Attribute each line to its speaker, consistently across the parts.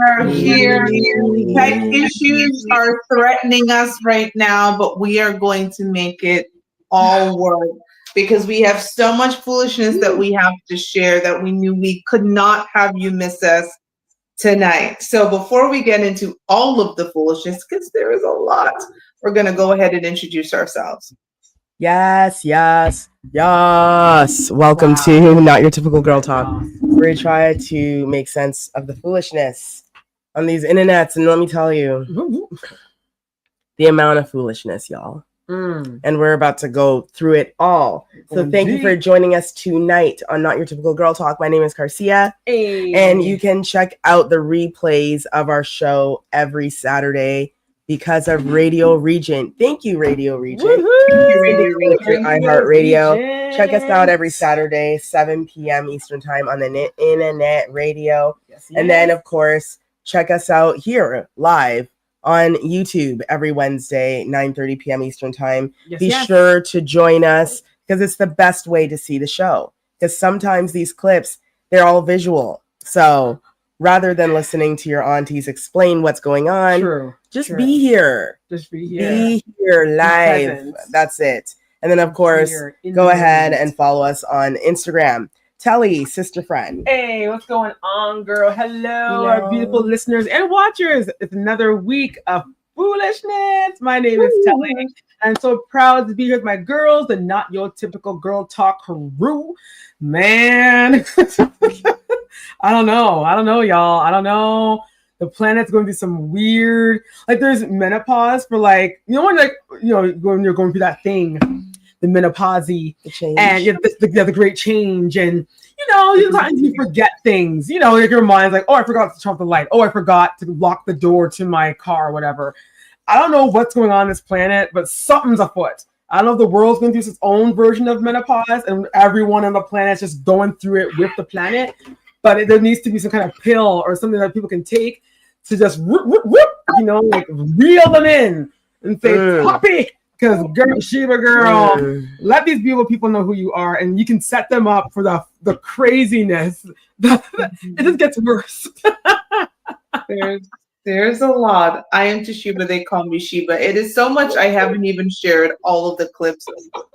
Speaker 1: are here. Tech issues are threatening us right now, but we are going to make it all work because we have so much foolishness that we have to share that we knew we could not have you miss us tonight. So before we get into all of the foolishness, because there is a lot, we're going to go ahead and introduce ourselves.
Speaker 2: Yes. Welcome to Not Your Typical Girl Talk, where we try to make sense of the foolishness on these internets. And let me tell you, the amount of foolishness, y'all. And we're about to go through it all. So thank you for joining us tonight on Not Your Typical Girl Talk. My name is Garcia.
Speaker 3: Hey.
Speaker 2: And you can check out the replays of our show every Saturday because of Radio Regent. Thank you, Radio Regent.
Speaker 1: Thank you, Radio Regent.
Speaker 2: iHeartRadio. Check us out every Saturday, 7 p.m. Eastern Time on the Innanet Radio.
Speaker 3: Yes.
Speaker 2: And then, of course, check us out here live on YouTube every Wednesday, 9:30 p.m. Eastern Time. Be sure to join us because it's the best way to see the show. Because sometimes these clips, they're all visual. So rather than listening to your aunties explain what's going on, just be here.
Speaker 3: Just be here.
Speaker 2: Be here live. That's it. And then, of course, go ahead and follow us on Instagram. Telly, sister friend.
Speaker 3: Hey, what's going on, girl? Hello, our beautiful listeners and watchers. It's another week of foolishness. My name is Telly. I'm so proud to be here with my girls, the Not Your Typical Girl Talk crew. Man, I don't know, y'all. I don't know. The planet's going to do some weird, like there's menopause for when you're going through that thing. The menopause, the
Speaker 2: change,
Speaker 3: and the great change, and sometimes you forget things. Like your mind's like, oh, I forgot to turn off the light. Oh, I forgot to lock the door to my car, or whatever. I don't know what's going on this planet, but something's afoot. I don't know if the world's going through its own version of menopause, and everyone on the planet's just going through it with the planet. But there needs to be some kind of pill or something that people can take to just reel them in and say, "Puppy." Because Sheba girl, let these beautiful people know who you are, and you can set them up for the craziness. It just gets worse.
Speaker 1: There's a lot. I am Toshiba. They call me Sheba. It is so much I haven't even shared all of the clips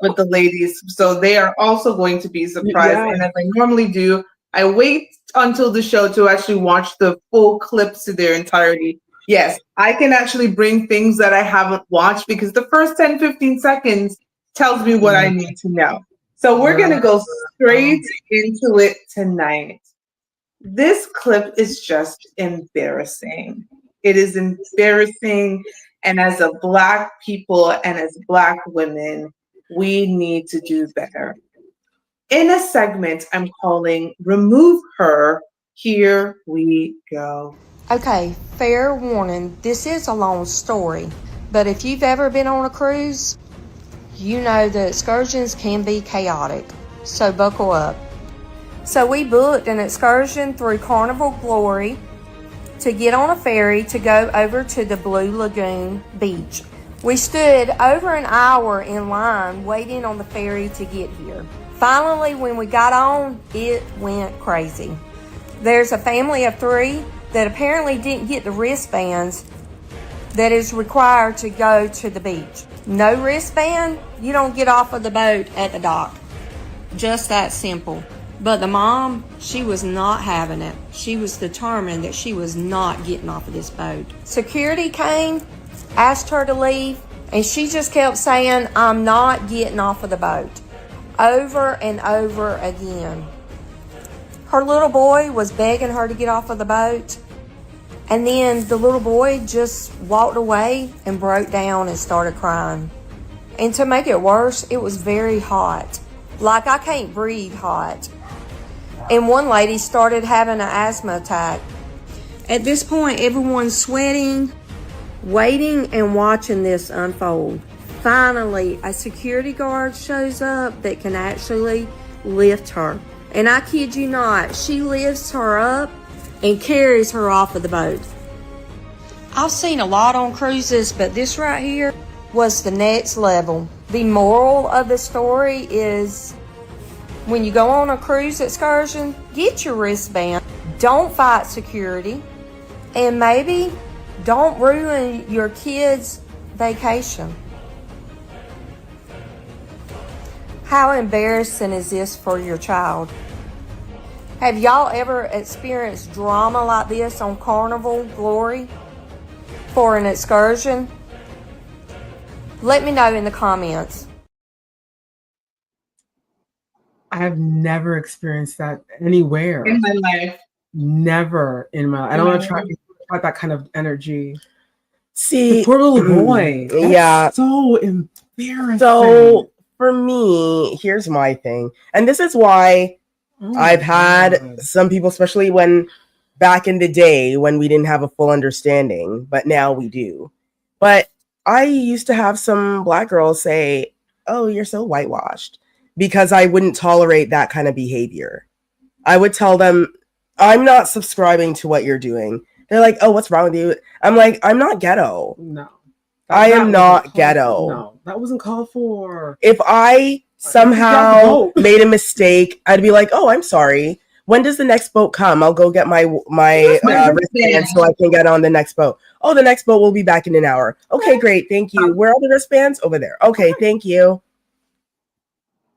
Speaker 1: with the ladies, so they are also going to be surprised. Yeah. And as I normally do, I wait until the show to actually watch the full clips to their entirety. Yes, I can actually bring things that I haven't watched because the first 10, 15 seconds tells me what I need to know. So we're going to go straight into it tonight. This clip is just embarrassing. It is embarrassing. And as a Black people and as Black women, we need to do better. In a segment I'm calling Remove Her, here we go.
Speaker 4: Okay, fair warning, this is a long story, but if you've ever been on a cruise, you know that excursions can be chaotic, so buckle up. So we booked an excursion through Carnival Glory to get on a ferry to go over to the Blue Lagoon beach. We stood over an hour in line waiting on the ferry to get here. Finally, when we got on, it went crazy. There's a family of 3 that apparently didn't get the wristbands that is required to go to the beach. No wristband, you don't get off of the boat at the dock. Just that simple. But the mom, she was not having it. She was determined that she was not getting off of this boat. Security came, asked her to leave, and she just kept saying, "I'm not getting off of the boat." Over and over again. Her little boy was begging her to get off of the boat. And then the little boy just walked away and broke down and started crying. And to make it worse, it was very hot. Like I can't breathe hot. And one lady started having an asthma attack. At this point, everyone's sweating, waiting and watching this unfold. Finally, a security guard shows up that can actually lift her. And I kid you not, she lifts her up and carries her off of the boat. I've seen a lot on cruises, but this right here was the next level. The moral of the story is when you go on a cruise excursion, get your wristband. Don't fight security. And maybe don't ruin your kids' vacation. How embarrassing is this for your child? Have y'all ever experienced drama like this on Carnival Glory for an excursion? Let me know in the comments.
Speaker 3: I have never experienced that anywhere.
Speaker 1: In my life.
Speaker 3: Never in my life. I don't want to try that kind of energy.
Speaker 2: See,
Speaker 3: the poor little boy. That's so embarrassing.
Speaker 2: So for me, here's my thing. And this is why I've had some people, especially when back in the day when we didn't have a full understanding, but now we do. But I used to have some Black girls say, "Oh, you're so whitewashed," because I wouldn't tolerate that kind of behavior. I would tell them, "I'm not subscribing to what you're doing." They're like, "Oh, what's wrong with you?" I'm like, "I'm not ghetto.
Speaker 3: No.
Speaker 2: I am not ghetto.
Speaker 3: No, that wasn't called for.
Speaker 2: If I somehow made a mistake, I'd be like, "Oh, I'm sorry. When does the next boat come? I'll go get my wristband so I can get on the next boat. Oh, the next boat will be back in an hour. Okay, great. Thank you. Where are the wristbands? Over there. Okay, thank you."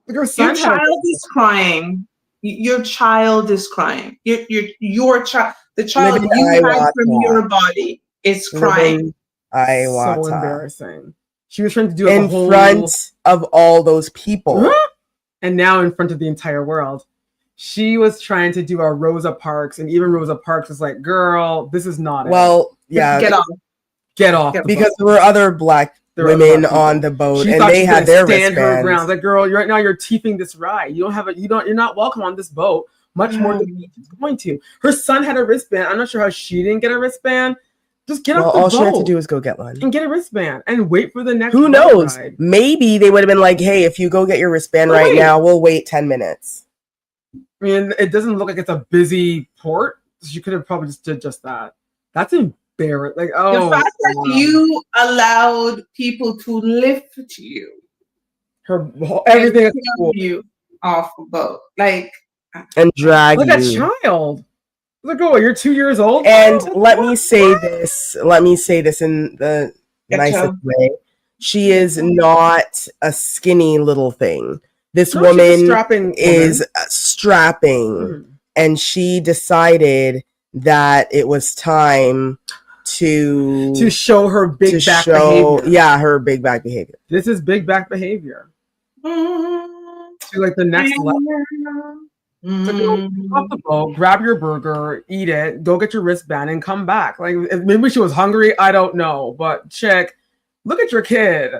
Speaker 1: Your child is crying. Your child is crying. Your child, the child you have from your body is crying.
Speaker 3: So embarrassing. She was trying to do it
Speaker 2: in front of all those people,
Speaker 3: and now in front of the entire world. She was trying to do a Rosa Parks, and even Rosa Parks was like, "Girl, this is not
Speaker 2: it."
Speaker 3: Yeah, get off.
Speaker 2: Because there were other Black women on the boat, and they had their wristbands.
Speaker 3: Like, "Girl, right now you're teething this ride. You don't have you're not welcome on this boat. Much more than you're going to." Her son had a wristband. I'm not sure how she didn't get a wristband. Just get off the boat.
Speaker 2: All she had to do was go get one
Speaker 3: and get a wristband and wait for the next.
Speaker 2: Who knows?
Speaker 3: Ride.
Speaker 2: Maybe they would have been like, "Hey, if you go get your wristband right now, we'll wait 10 minutes."
Speaker 3: I mean, it doesn't look like it's a busy port. She could have probably just did just that. That's embarrassing. Like,
Speaker 1: the fact that you allowed people to lift you,
Speaker 3: everything
Speaker 1: you off a boat, like,
Speaker 2: and drag
Speaker 3: like
Speaker 2: you.
Speaker 3: a child. Like, "Oh, you're 2 years old."
Speaker 2: And let me say this in the nicest way. She is not a skinny little thing. This woman is strapping, and she decided that it was time to show her big back behavior. Yeah, her big back behavior.
Speaker 3: This is big back behavior. To like the next level. So go off the boat, grab your burger, eat it, go get your wristband, and come back. Like, maybe she was hungry, I don't know, but chick, look at your kid.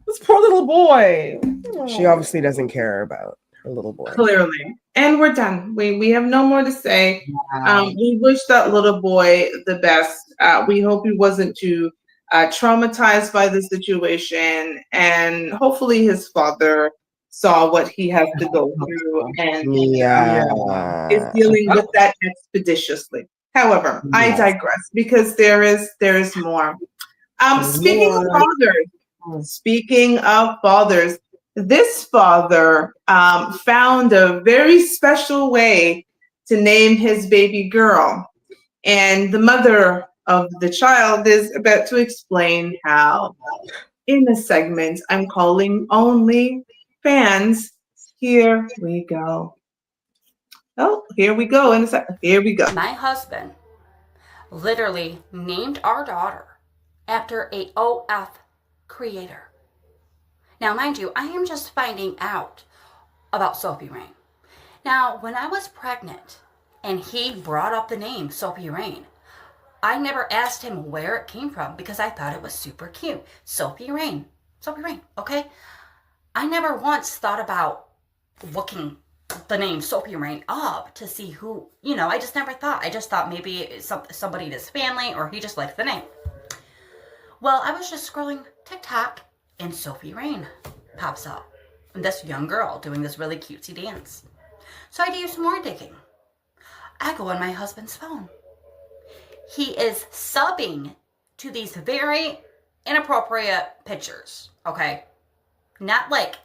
Speaker 3: This poor little boy.
Speaker 2: She obviously doesn't care about her little boy.
Speaker 1: Clearly. And we're done. We have no more to say.
Speaker 3: Wow.
Speaker 1: We wish that little boy the best. We hope he wasn't too traumatized by the situation, and hopefully his father saw what he has to go through and is dealing with that expeditiously. However, I digress because there is more. Speaking of fathers, this father found a very special way to name his baby girl, and the mother of the child is about to explain how in a segment I'm calling Only Fans. Here we go. Oh, here we go. Here we go.
Speaker 5: My husband literally named our daughter after a OF creator. Now, mind you, I am just finding out about Sophie Rain. Now, when I was pregnant and he brought up the name Sophie Rain, I never asked him where it came from because I thought it was super cute. Sophie Rain, okay? I never once thought about looking the name Sophie Rain up to see who, I just never thought. I just thought maybe it's somebody in his family or he just liked the name. Well, I was just scrolling TikTok and Sophie Rain pops up. And this young girl doing this really cutesy dance. So I do some more digging. I go on my husband's phone. He is subbing to these very inappropriate pictures, okay? Not like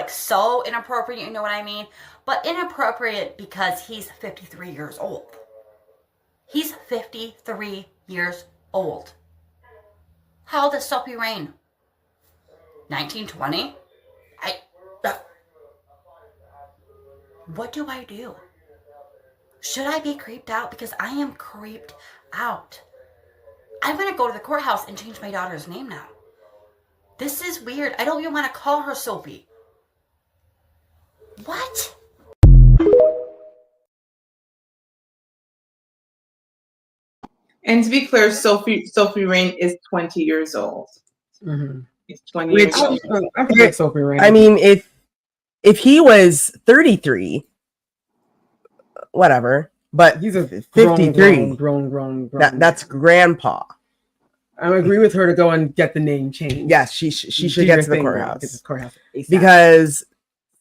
Speaker 5: so inappropriate, you know what I mean? But inappropriate because he's 53 years old. He's 53 years old. How old is Sophie Rain? 1920? What do I do? Should I be creeped out? Because I am creeped out. I'm going to go to the courthouse and change my daughter's name now. This is weird. I don't even want to call her Sophie. What?
Speaker 1: And to be clear, Sophie Rain is 20 years old.
Speaker 3: Mm-hmm.
Speaker 1: He's 20 years old.
Speaker 3: I forget Sophie Rain.
Speaker 2: I mean, if he was 33, whatever. But
Speaker 3: he's a
Speaker 2: 53.
Speaker 3: Grown.
Speaker 2: That's grandpa.
Speaker 3: I agree with her to go and get the name changed.
Speaker 2: Yes, she should get to the courthouse.
Speaker 3: ASAP.
Speaker 2: Because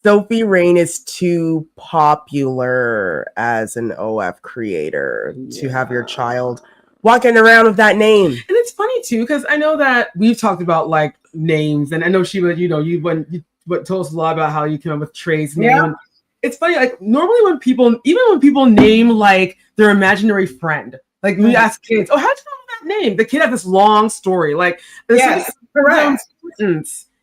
Speaker 2: Sophie Rain is too popular as an OF creator to have your child walking around with that name.
Speaker 3: And it's funny too, because I know that we've talked about like names, and I know Sheba, you told us a lot about how you came up with Trey's name.
Speaker 1: Yeah.
Speaker 3: It's funny, like normally when people name like their imaginary friend, like we ask kids, "Oh, how'd you know that name?" The kid has this long story, like
Speaker 1: yes, correct.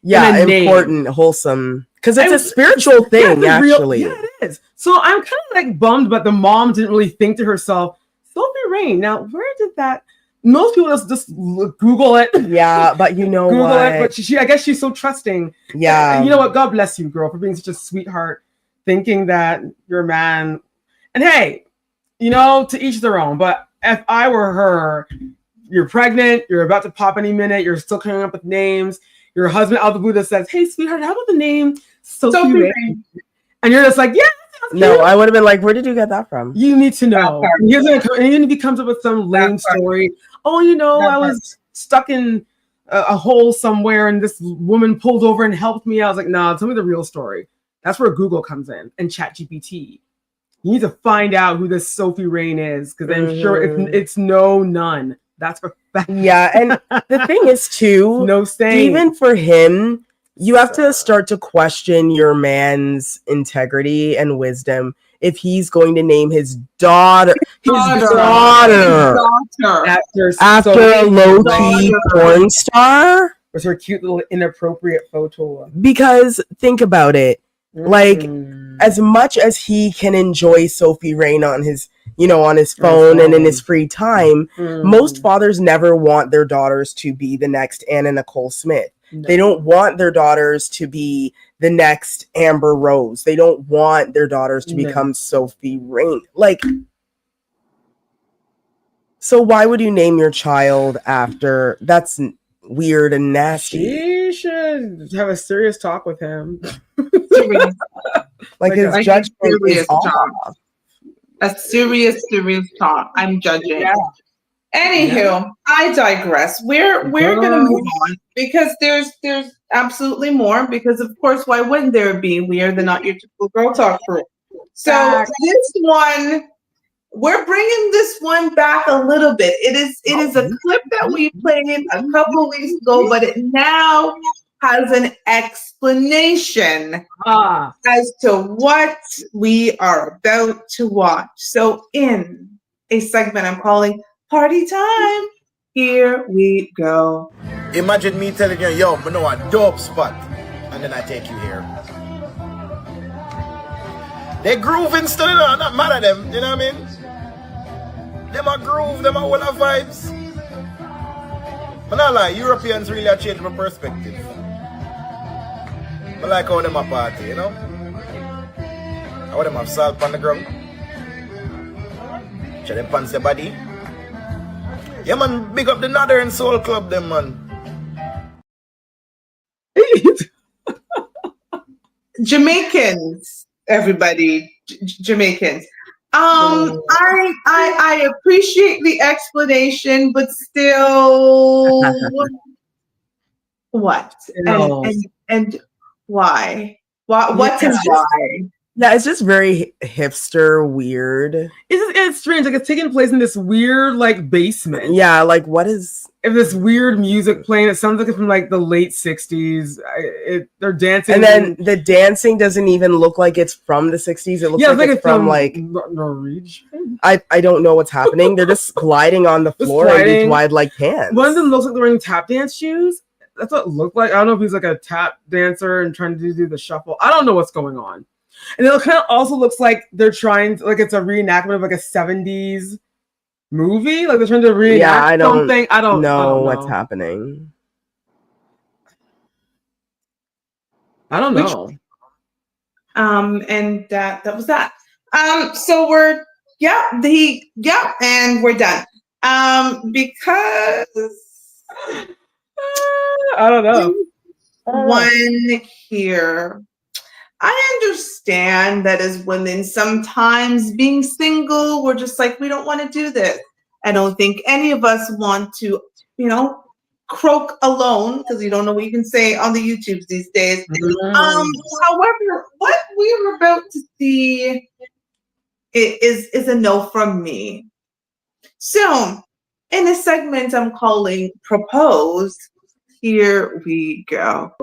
Speaker 2: Yeah, important, wholesome, because it's a spiritual thing, actually.
Speaker 3: Yeah, it is. So I'm kind of like bummed, but the mom didn't really think to herself, Sophie Rain. Now, where did that? Most people just Google it.
Speaker 2: Yeah, but you know
Speaker 3: Google
Speaker 2: what?
Speaker 3: it. But she, I guess she's so trusting.
Speaker 2: Yeah.
Speaker 3: And you know what? God bless you, girl, for being such a sweetheart, thinking that your man. And hey, to each their own. But if I were her, you're pregnant, you're about to pop any minute, you're still coming up with names. Your husband out the blue says, "Hey, sweetheart, how about the name Sophie Rain?" And you're just like, "Yeah."
Speaker 2: No, I would have been like, "Where did you get that from?"
Speaker 3: You need to know. And then he comes up with some lame story. Oh, I was stuck in a hole somewhere, and this woman pulled over and helped me. I was like, "Nah, tell me the real story." That's where Google comes in and ChatGPT. You need to find out who this Sophie Rain is, because I'm sure it's none. That's for fact.
Speaker 2: Yeah, and the thing is too,
Speaker 3: no stain.
Speaker 2: Even for him, you have to start to question your man's integrity and wisdom if he's going to name his daughter after a low-key porn star
Speaker 3: with her cute little inappropriate photo.
Speaker 2: Because think about it, like as much as he can enjoy Sophie Rain on his phone and in his free time, most fathers never want their daughters to be the next Anna Nicole Smith. No. They don't want their daughters to be the next Amber Rose. They don't want their daughters to become Sophie Rain. Like, so why would you name your child after? That's weird and nasty.
Speaker 3: She should have a serious talk with him.
Speaker 2: like his judgment is off.
Speaker 1: A serious talk. I'm judging. Yeah. Anywho, I digress. We're gonna move on because there's absolutely more. Because of course, why wouldn't there be? We are the Not Your Typical Girl Talk crew. So this one, we're bringing this one back a little bit. It is a clip that we played a couple weeks ago, but it now has an explanation as to what we are about to watch. So in a segment I'm calling Party Time, here we go.
Speaker 6: Imagine me telling you, yo, I know a dope spot, and then I take you here. They grooving still, not mad at them, you know what I mean? Them a groove, them a whole of vibes. But not like Europeans really have changed my perspective. I like how them a party, How them have salt on the ground. Check them pants their body. Yeah, man, big up the Northern Soul Club, them, man.
Speaker 1: Jamaicans, everybody, Jamaicans. I appreciate the explanation, but still, what?
Speaker 3: No.
Speaker 1: And why? What and why?
Speaker 2: Yeah, it's just very hipster, weird.
Speaker 3: It's strange. Like it's taking place in this weird like basement.
Speaker 2: Yeah, like what is?
Speaker 3: If this weird music playing, it sounds like it's from like the late '60s. They're dancing,
Speaker 2: and then the dancing doesn't even look like it's from the '60s. It looks like it's from like
Speaker 3: Norwegian.
Speaker 2: I don't know what's happening. They're just gliding on the floor in these wide like pants.
Speaker 3: One of them looks like they're wearing tap dance shoes. That's what it looked like. I don't know if he's like a tap dancer and trying to do the shuffle. I don't know what's going on. And it kind of also looks like they're trying to, like it's a reenactment of like a 70s movie. Like they're trying to reenact something. I don't know
Speaker 2: what's happening.
Speaker 3: I don't know.
Speaker 1: And that was that. So and we're done. Because
Speaker 3: I don't know.
Speaker 1: One here. I understand that as women, sometimes being single, we're just like, we don't want to do this. I don't think any of us want to, croak alone, because you don't know what you can say on the YouTubes these days. However, what we're about to see is a no from me. So, in a segment I'm calling Propose, here we go.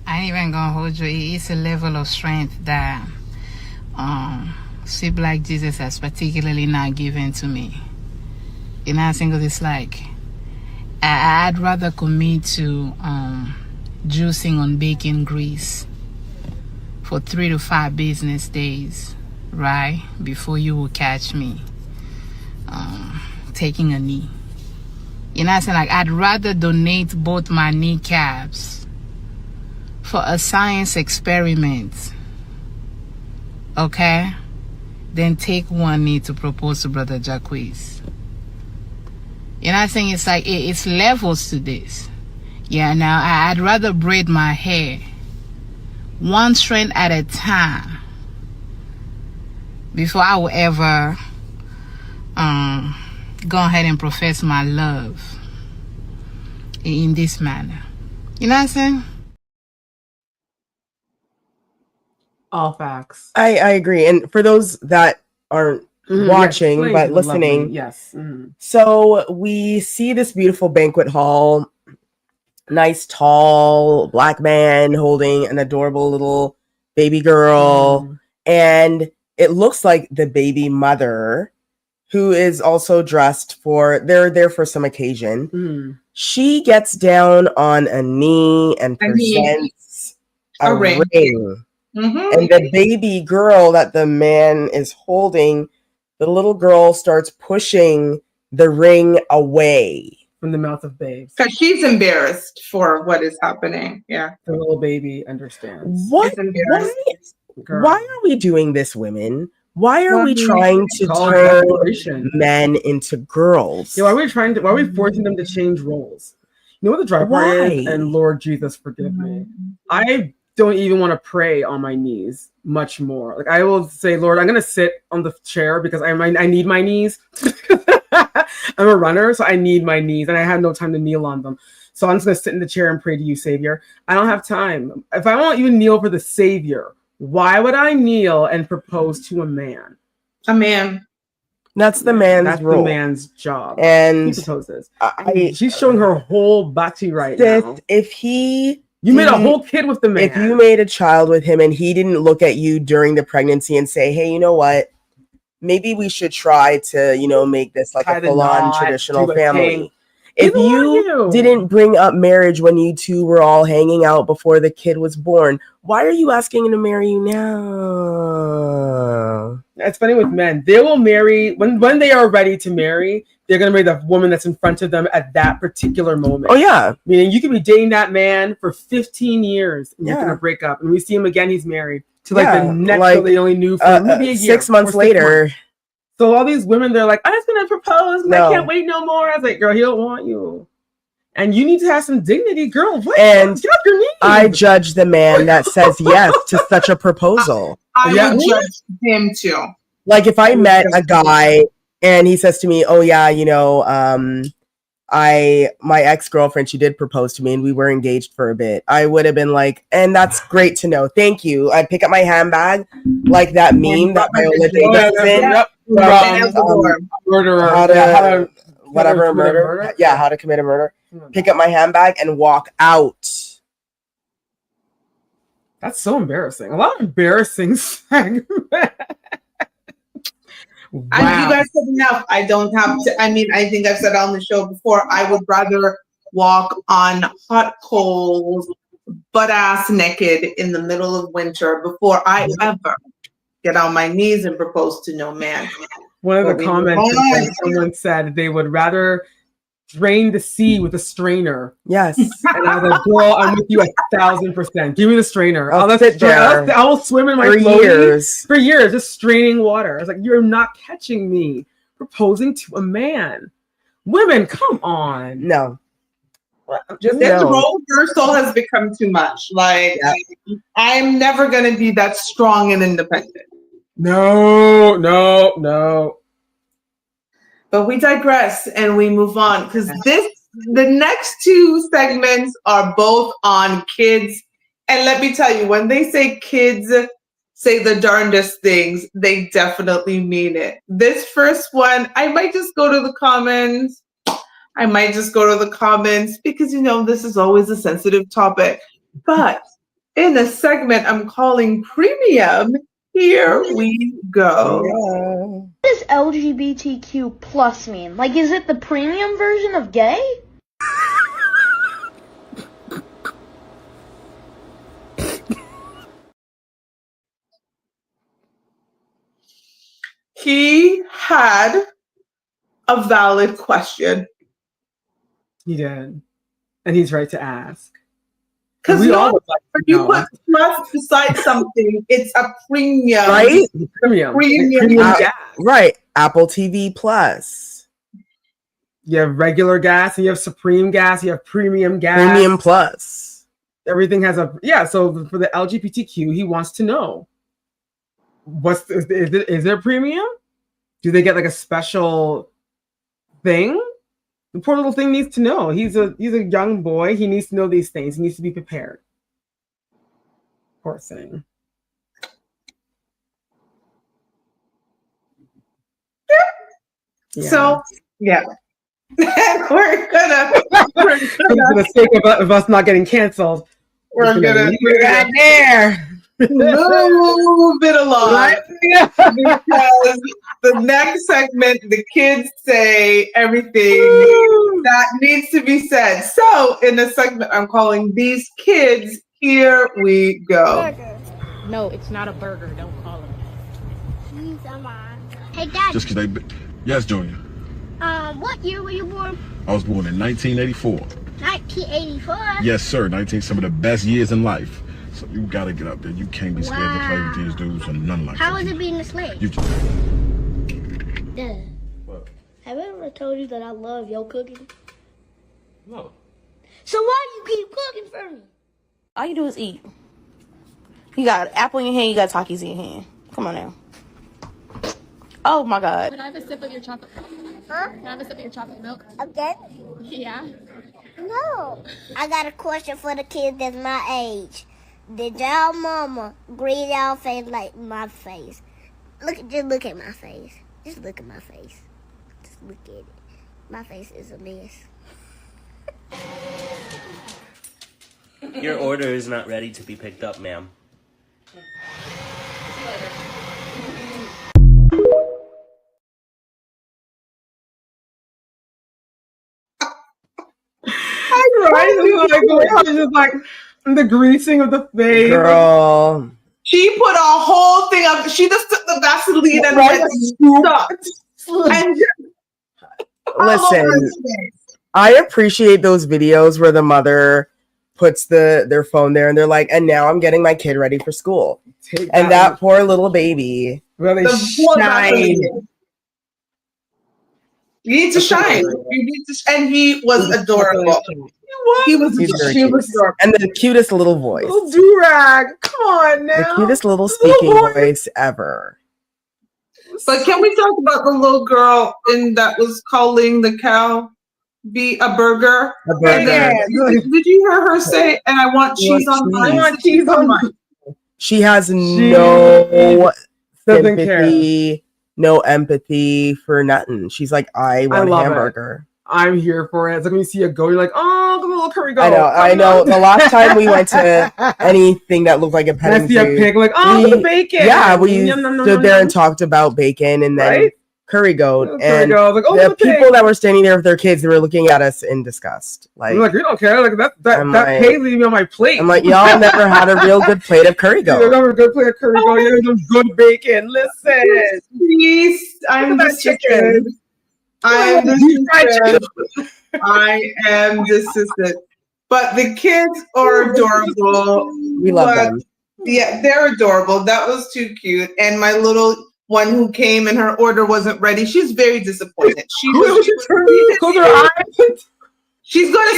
Speaker 7: I ain't even gonna hold you. It's a level of strength that Sweet Black Jesus has particularly not given to me. You know, I think it's like I'd rather commit to juicing on bacon grease for 3 to 5 business days, right, before you will catch me taking a knee. You know, I saying, like I'd rather donate both my kneecaps for a science experiment, okay, then take one knee to propose to Brother Jacquees. You know what I'm saying? It's like it's levels to this. Yeah, now I'd rather braid my hair one strand at a time before I will ever go ahead and profess my love in this manner. You know what I'm saying?
Speaker 3: All facts.
Speaker 2: I agree. And for those that aren't watching but listening,
Speaker 3: yes.
Speaker 2: So we see this beautiful banquet hall, nice tall black man holding an adorable little baby girl, and it looks like the baby mother, who is also dressed they're there for some occasion. She gets down on a knee and presents a ring. And the baby girl that the man is holding, the little girl starts pushing the ring away
Speaker 3: from the mouth of babes.
Speaker 1: Because she's embarrassed for what is happening. Yeah.
Speaker 3: The little baby understands.
Speaker 2: Why are we doing this, women? Why are we trying to turn men into girls?
Speaker 3: Yeah, why are we forcing them to change roles? You know what the dry part is? And Lord Jesus, forgive me. I don't even want to pray on my knees much more. Like I will say, Lord, I'm going to sit on the chair because I need my knees. I'm a runner, so I need my knees and I have no time to kneel on them. So I'm just going to sit in the chair and pray to you, Savior. I don't have time. If I won't even kneel for the Savior, why would I kneel and propose to a man?
Speaker 1: A man.
Speaker 2: That's the man's role.
Speaker 3: The man's job.
Speaker 2: And
Speaker 3: he proposes. She's showing her whole body right now.
Speaker 2: If
Speaker 3: you made a whole kid with the man.
Speaker 2: If you made a child with him and he didn't look at you during the pregnancy and say, hey, you know what? Maybe we should try to, make this like a full-on traditional family. If you didn't bring up marriage when you two were all hanging out before the kid was born, why are you asking him to marry you now?
Speaker 3: That's funny with men. They will marry when they are ready to marry. They're going to marry the woman that's in front of them at that particular moment.
Speaker 2: Oh, yeah.
Speaker 3: Meaning you could be dating that man for 15 years and you're going to break up. And we see him again, he's married to the next that they only knew for maybe a year.
Speaker 2: 6 months later.
Speaker 3: So all these women, they're like, I'm just going to propose. And I can't wait no more. I was like, girl, he don't want you. And you need to have some dignity, girl. Get off your knees.
Speaker 2: I judge the man that says yes to such a proposal.
Speaker 1: I would judge him too.
Speaker 2: Like if I met a guy and he says to me, oh yeah, my ex-girlfriend, she did propose to me and we were engaged for a bit, I would have been like, and that's great to know. Thank you. I'd pick up my handbag like that meme that Viola Davis is in.
Speaker 3: Murderer.
Speaker 2: How to murder. Yeah, how to commit a murder. Pick up my handbag and walk out.
Speaker 3: That's so embarrassing. A lot of embarrassing segments.
Speaker 1: Wow. And you guys said enough. I don't have to. I mean, I think I've said on the show before, I would rather walk on hot coals, butt ass naked in the middle of winter before I ever get on my knees and propose to no man.
Speaker 3: One of the comments, someone said they would rather drain the sea with a strainer.
Speaker 2: Yes.
Speaker 3: And I was like, girl, I'm with you 1,000%. Give me the strainer.
Speaker 2: I'll sit there.
Speaker 3: I will swim in my floaties for years, just straining water. I was like, you're not catching me proposing to a man. Women, come on.
Speaker 2: No.
Speaker 1: Just this role reversal has become too much. Like, I'm never going to be that strong and independent.
Speaker 3: No.
Speaker 1: But we digress and we move on because the next two segments are both on kids. And let me tell you, when they say kids say the darndest things, they definitely mean it. This first one, I might just go to the comments. Because, you know, this is always a sensitive topic. But in a segment I'm calling Premium, here we go.
Speaker 8: What does LGBTQ plus mean? Like, is it the premium version of gay?
Speaker 1: He had a valid question.
Speaker 3: He did. And he's right to ask.
Speaker 1: Because when you put plus beside something, it's a premium.
Speaker 2: Right?
Speaker 3: Premium gas.
Speaker 2: Right. Apple TV Plus.
Speaker 3: You have regular gas, and you have Supreme gas, you have premium gas.
Speaker 2: Premium Plus.
Speaker 3: Everything has so for the LGBTQ, he wants to know. Is there premium? Do they get like a special thing? The poor little thing needs to know. He's a young boy. He needs to know these things. He needs to be prepared. Poor thing.
Speaker 1: Yeah. So we're gonna
Speaker 3: for the sake of us not getting canceled.
Speaker 1: We're gonna
Speaker 2: leave it right there.
Speaker 1: Move it along. Right? Because the next segment, the kids say everything that needs to be said. So in the segment I'm calling These Kids, here we go.
Speaker 9: Burger. No, it's not a burger. Don't call it that.
Speaker 10: Hey, Dad.
Speaker 6: Just because yes, Junior.
Speaker 10: What year were you born?
Speaker 6: I was born in 1984.
Speaker 10: 1984?
Speaker 6: Yes, sir. Some of the best years in life. So you gotta get up there. You can't be scared to play with these dudes or nothing like that.
Speaker 10: How is it being a slave? Dad.
Speaker 6: What?
Speaker 10: Have I ever told you that I love your cooking?
Speaker 6: No.
Speaker 10: So why do you keep cooking for me?
Speaker 11: All you do is eat. You got an apple in your hand, you got Takis in your hand. Come on now. Oh my God.
Speaker 9: Can I have a sip of your chocolate milk?
Speaker 10: Huh?
Speaker 9: Can I have a sip of your chocolate milk?
Speaker 10: Again?
Speaker 9: Yeah.
Speaker 10: No. I got a question for the kids that's my age. Did y'all mama green y'all face like my face? Just look at my face. Just look at my face. Just look at it. My face is a mess.
Speaker 12: Your order is not ready to be picked up, ma'am.
Speaker 3: Just like the greasing of the face.
Speaker 2: Girl.
Speaker 1: She put a whole thing up. She just took the Vaseline and went stuck. And
Speaker 2: listen, I appreciate those videos where the mother puts their phone there and they're like, and now I'm getting my kid ready for school. And that poor little baby.
Speaker 3: Really
Speaker 1: shine. You need to shine. And he was adorable. He was adorable.
Speaker 2: And the cutest little voice.
Speaker 3: Little do-rag. Come on now.
Speaker 2: The cutest little speaking voice ever.
Speaker 1: But can we talk about the little girl that was calling the cow be a burger.
Speaker 2: A burger.
Speaker 1: Did you hear her say, and I want cheese on mine?
Speaker 3: I want cheese on mine.
Speaker 2: She has no
Speaker 3: doesn't care.
Speaker 2: sympathy, no empathy for nothing. She's like, I want a hamburger.
Speaker 3: I'm here for it. It's like when you see a goat, you're like, oh, the little curry goat.
Speaker 2: I know. The last time we went to anything that looked like a petting
Speaker 3: zoo, I see a pig, like, oh, the bacon.
Speaker 2: Yeah, we stood there and talked about bacon and then curry goat. And
Speaker 3: like, oh,
Speaker 2: the people that were standing there with their kids, they were looking at us in disgust. Like,
Speaker 3: I'm like, you don't care. Like that pig leaving me on my plate.
Speaker 2: I'm like, y'all never had a real good plate of curry goat.
Speaker 3: You never good plate of curry goat. You have good bacon. Listen,
Speaker 1: please, I'm disgusted. I am disgusted. But the kids are adorable.
Speaker 2: We love them.
Speaker 1: Yeah, they're adorable. That was too cute. And my little one who came and her order wasn't ready, she's very disappointed. She's going to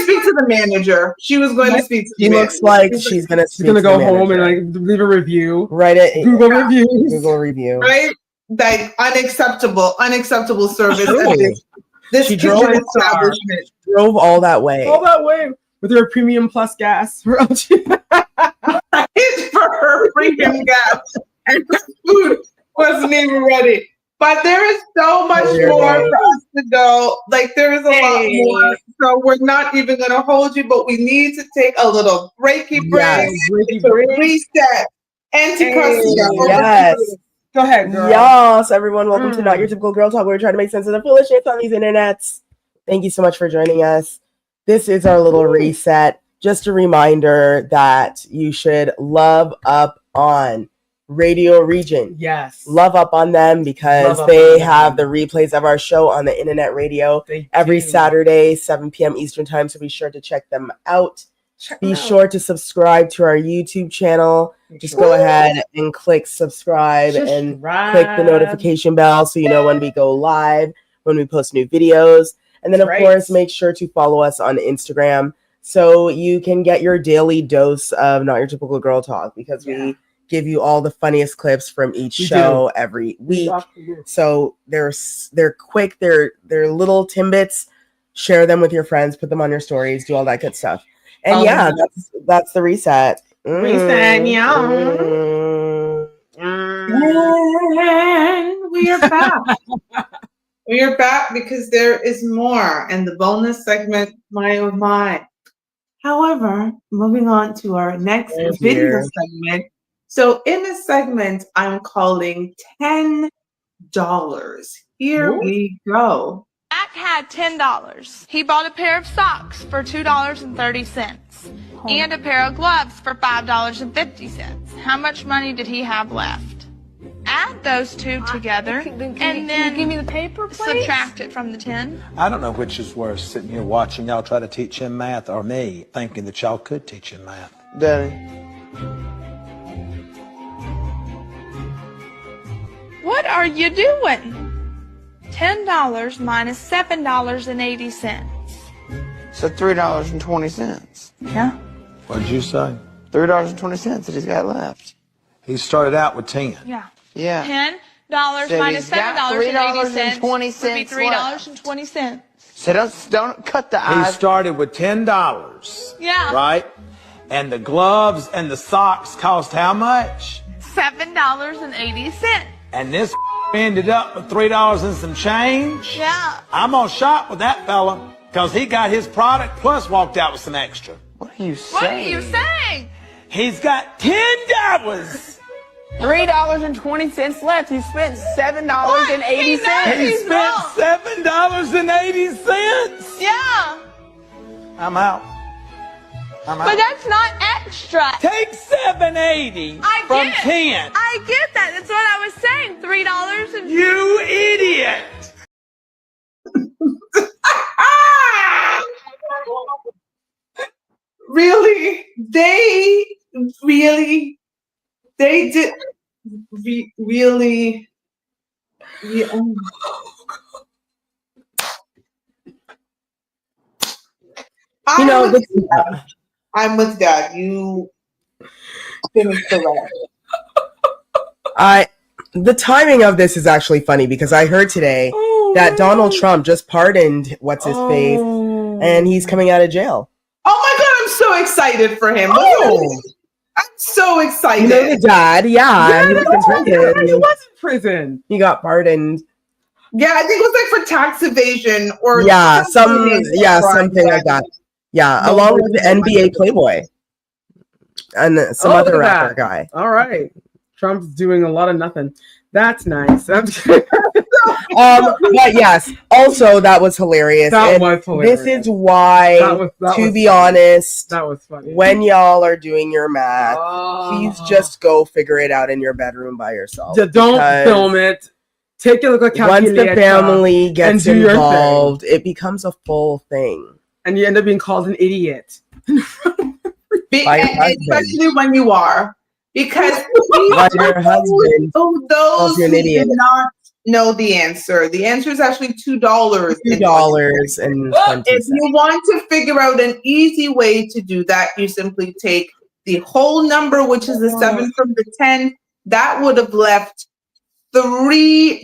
Speaker 1: speak to the manager. She was going to speak to the manager.
Speaker 2: Looks like she's going to
Speaker 3: go home and like leave a review.
Speaker 2: Write it.
Speaker 3: Google reviews.
Speaker 2: Google review.
Speaker 1: Right? Like unacceptable service. This
Speaker 2: drove all that way.
Speaker 3: All that way with her premium plus gas for
Speaker 1: her premium gas, and her food wasn't even ready. But there is so much more for us to go. Like there is a lot more. So we're not even going to hold you, but we need to take a little breaky break, reset, and to
Speaker 2: Yes.
Speaker 3: Go ahead, girl.
Speaker 2: Yes, everyone. Welcome to Not Your Typical Girl Talk. We're trying to make sense of the foolishness on these internets. Thank you so much for joining us. This is our little reset. Just a reminder that you should love up on Radio Region.
Speaker 3: Yes.
Speaker 2: Love up on them because they have the replays of our show on the internet radio every Saturday, 7 p.m. Eastern time. So be sure to check them out. Be sure to subscribe to our YouTube channel. Just go ahead and click subscribe and click the notification bell so you know when we go live, when we post new videos. And then, of course, make sure to follow us on Instagram so you can get your daily dose of Not Your Typical Girl Talk because we give you all the funniest clips from each show every week. So they're quick, they're little timbits. Share them with your friends, put them on your stories, do all that good stuff. And that's the reset.
Speaker 1: Reset, yeah. And we are back. We are back because there is more and the bonus segment, my oh my. However, moving on to our next video segment. So in this segment, I'm calling $10. Here we go.
Speaker 13: Jack had $10. He bought a pair of socks for $2.30 and a pair of gloves for $5.50. How much money did he have left? Add those two together and then give me the paper, please? Subtract it from the 10.
Speaker 14: I don't know which is worse, sitting here watching y'all try to teach him math or me thinking that y'all could teach him math.
Speaker 15: Daddy.
Speaker 13: What are you doing? $10 minus $7.80.
Speaker 15: So $3.20.
Speaker 13: Yeah.
Speaker 14: What'd you say?
Speaker 15: $3.20 that he's got left.
Speaker 14: He started out with 10.
Speaker 13: Yeah.
Speaker 15: Yeah.
Speaker 13: $10 minus $7.80 would be $3.20.
Speaker 15: So don't cut the
Speaker 14: He
Speaker 15: eyes.
Speaker 14: started with $10.
Speaker 13: Yeah.
Speaker 14: Right? And the gloves and the socks cost how much?
Speaker 13: $7.80.
Speaker 14: And this ended up with $3 and some change?
Speaker 13: Yeah.
Speaker 14: I'm gonna shop with that fella because he got his product plus walked out with some extra.
Speaker 15: What are you saying?
Speaker 13: What are you saying?
Speaker 14: He's got $10.
Speaker 15: $3.20 left. He spent $7.80.
Speaker 14: He spent $7.80.
Speaker 13: Yeah.
Speaker 14: I'm out.
Speaker 13: But that's not extra.
Speaker 14: Take $7.80 from 10.
Speaker 13: I get that. That's what I was saying. $3 and
Speaker 14: You idiot!
Speaker 1: Really? They did really. I'm with Dad. You finished the rest.
Speaker 2: The timing of this is actually funny because I heard today that Donald Trump just pardoned what's his face and he's coming out of jail.
Speaker 1: Oh my God, I'm so excited for him.
Speaker 2: Oh.
Speaker 1: I'm so excited.
Speaker 2: You know the dad, yeah, he was in prison.
Speaker 3: He was in prison.
Speaker 2: He got pardoned.
Speaker 1: Yeah, I think it was like for tax evasion or
Speaker 2: something like that. Yeah, along with the NBA Playboy and some other rapper guy.
Speaker 3: All right, Trump's doing a lot of nothing. That's nice.
Speaker 2: But yes, also that was hilarious.
Speaker 3: That was hilarious.
Speaker 2: This is why, to be honest,
Speaker 3: that was funny.
Speaker 2: When y'all are doing your math, please just go figure it out in your bedroom by yourself.
Speaker 3: Don't film it. Take a look at
Speaker 2: calculator. Once the family gets involved, it becomes a full thing.
Speaker 3: And you end up being called an idiot.
Speaker 1: Especially when you are. Because
Speaker 2: your husband
Speaker 1: those who did not know the answer. The answer is actually $2.
Speaker 2: $2 and 20
Speaker 1: if you want to figure out an easy way to do that, you simply take the whole number, which is the 7 from the 10. That would have left $3.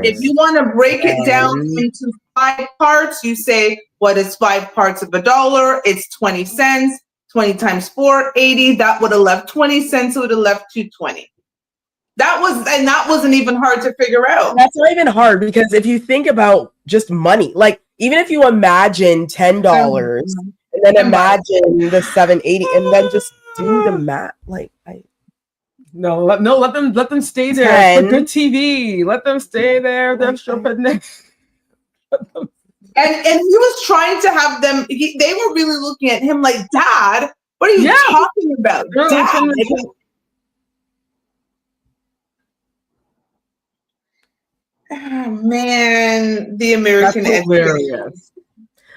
Speaker 1: If you want to break it down into 5 parts, you say, what is 5 parts of $1? It's 20 cents. 20 times 4, 80. That would have left 20 cents. It would have left $2.20. That wasn't even hard to figure out.
Speaker 2: That's not even hard, because if you think about just money, like even if you imagine $10 and then imagine the $7.80 and then just do the math, like
Speaker 3: let them stay there. For good TV. Let them stay there. They're stupid.
Speaker 1: And he was trying to have them. They were really looking at him like, Dad, what are you talking about? Dad. Oh, man, the American
Speaker 3: hilarious.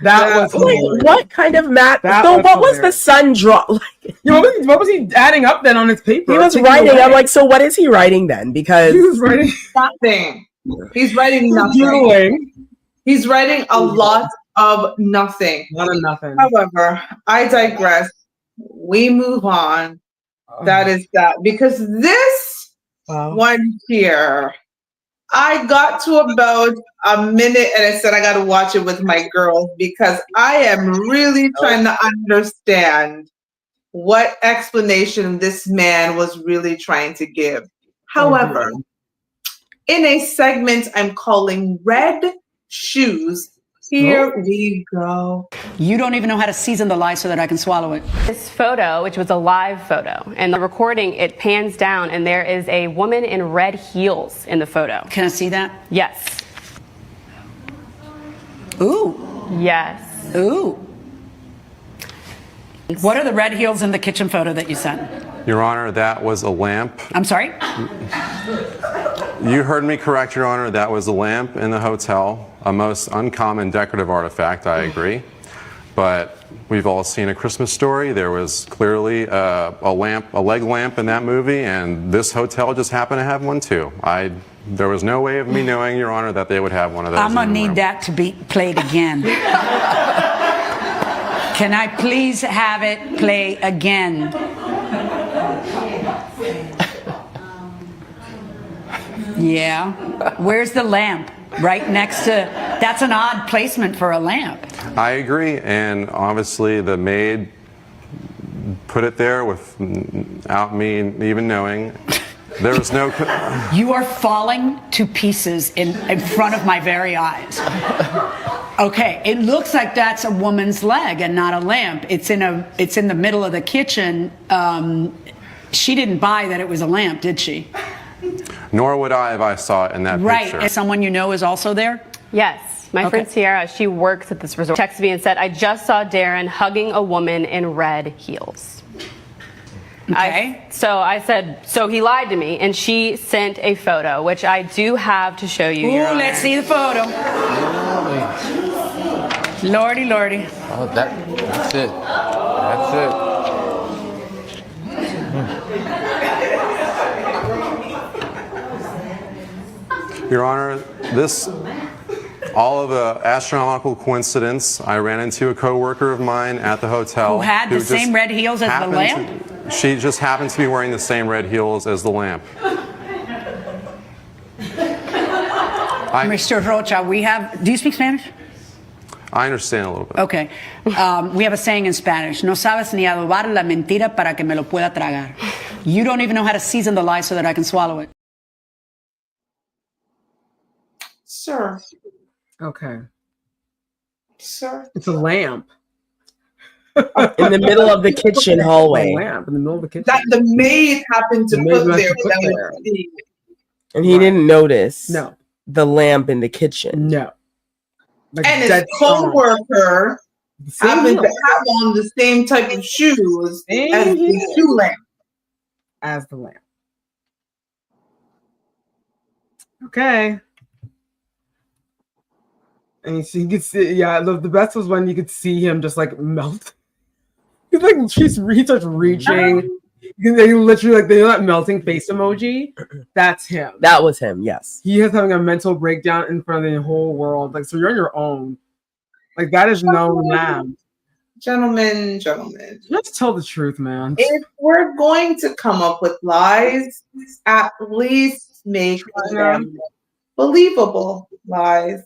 Speaker 3: That was hilarious.
Speaker 2: What kind of math? What was the sun draw? Like,
Speaker 3: what was he adding up then on his paper?
Speaker 2: He was writing. I'm like, so what is he writing then? Because
Speaker 3: he was writing
Speaker 1: nothing. He's writing nothing.
Speaker 3: Doodling.
Speaker 1: He's writing a lot of nothing. However, I digress. We move on. That is that. Because this one here, I got to about a minute and I said I got to watch it with my girls because I am really trying to understand what explanation this man was really trying to give. However, in a segment I'm calling Red Shoes, here we go.
Speaker 16: You don't even know how to season the lie so that I can swallow it.
Speaker 17: This photo, which was a live photo, and the recording, it pans down and there is a woman in red heels in the photo.
Speaker 16: Can I see that?
Speaker 17: Yes.
Speaker 16: Ooh.
Speaker 17: Yes.
Speaker 16: Ooh. What are the red heels in the kitchen photo that you sent?
Speaker 18: Your Honor, that was a lamp.
Speaker 16: I'm sorry?
Speaker 18: You heard me correct, Your Honor. That was a lamp in the hotel, a most uncommon decorative artifact, I agree. But we've all seen A Christmas Story. There was clearly a leg lamp in that movie, and this hotel just happened to have one too. There was no way of me knowing, Your Honor, that they would have one of those.
Speaker 16: I'm gonna need that to be played again. Can I please have it play again? Yeah. Where's the lamp? Right next to, that's an odd placement for a lamp.
Speaker 18: I agree, and obviously the maid put it there without me even knowing. There was no...
Speaker 16: You are falling to pieces in front of my very eyes. Okay, it looks like that's a woman's leg and not a lamp. It's in the middle of the kitchen. She didn't buy that it was a lamp, did she?
Speaker 18: Nor would I if I saw it in that picture.
Speaker 16: Right, and someone you know is also there?
Speaker 17: Yes. My friend Sierra, she works at this resort, texted me and said, I just saw Darren hugging a woman in red heels.
Speaker 16: Okay.
Speaker 17: So I said, so he lied to me, and she sent a photo, which I do have to show you.
Speaker 16: Ooh, let's see the photo. Lordy, lordy.
Speaker 19: Oh, that's it. That's it.
Speaker 18: Your Honor, all of the astronomical coincidence, I ran into a coworker of mine at the hotel.
Speaker 16: Who had the same red heels as the lamp?
Speaker 18: She just happened to be wearing the same red heels as the lamp.
Speaker 16: Mr. Rocha, do you speak Spanish?
Speaker 18: I understand a little bit.
Speaker 16: Okay. We have a saying in Spanish. No sabes ni adobar la mentira para que me lo pueda tragar. You don't even know how to season the lie so that I can swallow it.
Speaker 1: Sir.
Speaker 3: Okay.
Speaker 1: Sir.
Speaker 3: It's a lamp.
Speaker 2: In the middle of the kitchen hallway.
Speaker 3: A lamp in the middle of the kitchen.
Speaker 1: That the maid happened to put there.
Speaker 2: And he didn't notice
Speaker 3: No.
Speaker 2: the lamp in the kitchen.
Speaker 3: No. Like
Speaker 1: and his co-worker happened to have on the same type of shoes as the shoe lamp.
Speaker 3: As the lamp. Okay. And you could see, yeah, the best was when you could see him just like melt. He's like, he starts reaching. They literally, like, they know that melting face emoji? That's him.
Speaker 2: That was him, yes.
Speaker 3: He is having a mental breakdown in front of the whole world. Like, so you're on your own. Like, that is known now.
Speaker 1: Gentlemen.
Speaker 3: Let's tell the truth, man.
Speaker 1: If we're going to come up with lies, at least make them believable lies.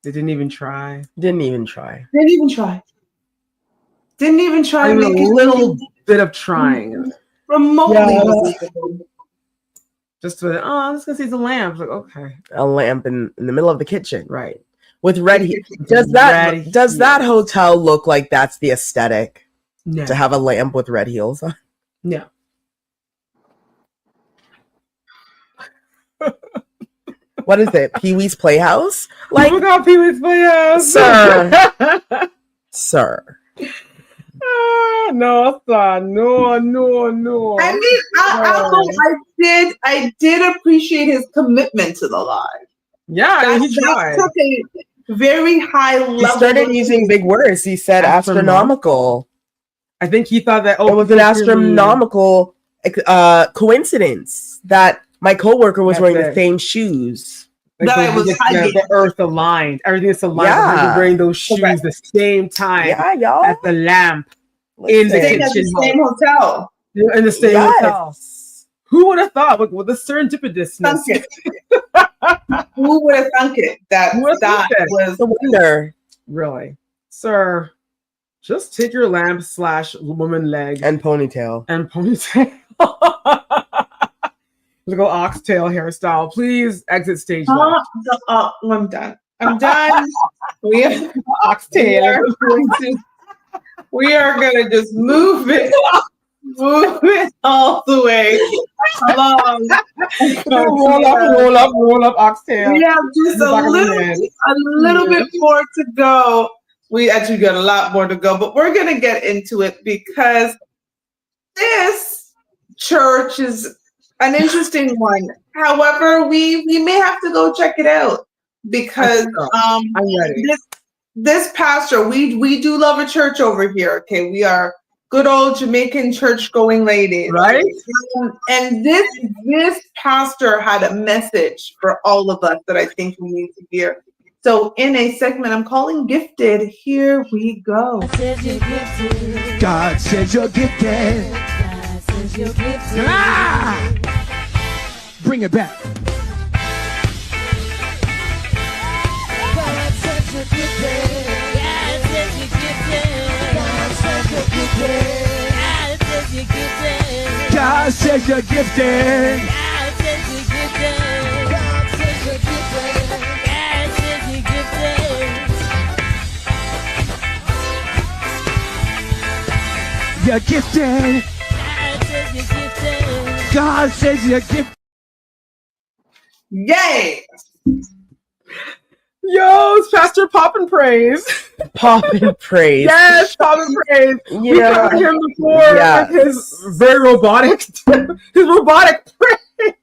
Speaker 3: They didn't even try.
Speaker 2: Didn't even try.
Speaker 1: To make
Speaker 3: a little bit of trying.
Speaker 1: Remotely believable.
Speaker 3: Just to, I'm just gonna see the lamp. Like, okay.
Speaker 2: A lamp in the middle of the kitchen.
Speaker 3: Right.
Speaker 2: With red heat. Does that hotel look like that's the aesthetic?
Speaker 3: No.
Speaker 2: To have a lamp with red heels on?
Speaker 3: No.
Speaker 2: What is it? Pee-wee's Playhouse? Like,
Speaker 3: look how Pee-wee's Playhouse.
Speaker 2: Sir.
Speaker 3: No.
Speaker 1: I mean, I did appreciate his commitment to the lie.
Speaker 3: Yeah, he tried.
Speaker 1: Took a very high level.
Speaker 2: He started using big words. He said astronomical.
Speaker 3: I think he thought that
Speaker 2: it was an astronomical coincidence that my coworker was wearing the same shoes.
Speaker 3: Like the earth aligned. Everything is aligned. Yeah. Wearing those shoes the same time.
Speaker 2: Yeah, y'all.
Speaker 3: At the lamp in the kitchen.
Speaker 1: At the same hotel.
Speaker 3: In the same hotel. Who would have thought with the serendipitousness?
Speaker 1: Who would have thunk it? That was
Speaker 2: the wonder.
Speaker 3: Really, sir. Just take your lamp / woman leg
Speaker 2: and ponytail.
Speaker 3: Look at oxtail hairstyle. Please exit stage
Speaker 1: left. I'm done. We have oxtail. We are gonna just move it all the way along.
Speaker 3: roll up oxtail.
Speaker 1: We have just a little bit more to go. We actually got a lot more to go, but we're gonna get into it because this church is an interesting one. However, we may have to go check it out because this pastor, we do love a church over here. Okay, we are good old Jamaican church going ladies,
Speaker 3: right?
Speaker 1: And this pastor had a message for all of us that I think we need to hear. So in a segment I'm calling Gifted, here we go.
Speaker 20: God says you're gifted. Ah! Bring it back. God says you're gifted. God says you're gifted. God says you're gifted. God says you're gifted. God says you're gifted. God says you're gifted. God says you're gifted. You're gifted. God says you're gifted.
Speaker 1: Yay!
Speaker 3: Yo, it's Pastor Pop and Praise.
Speaker 2: Pop and Praise.
Speaker 3: Yes, Pop and Praise. Yeah. We covered him before with his very robotic, his robotic praise.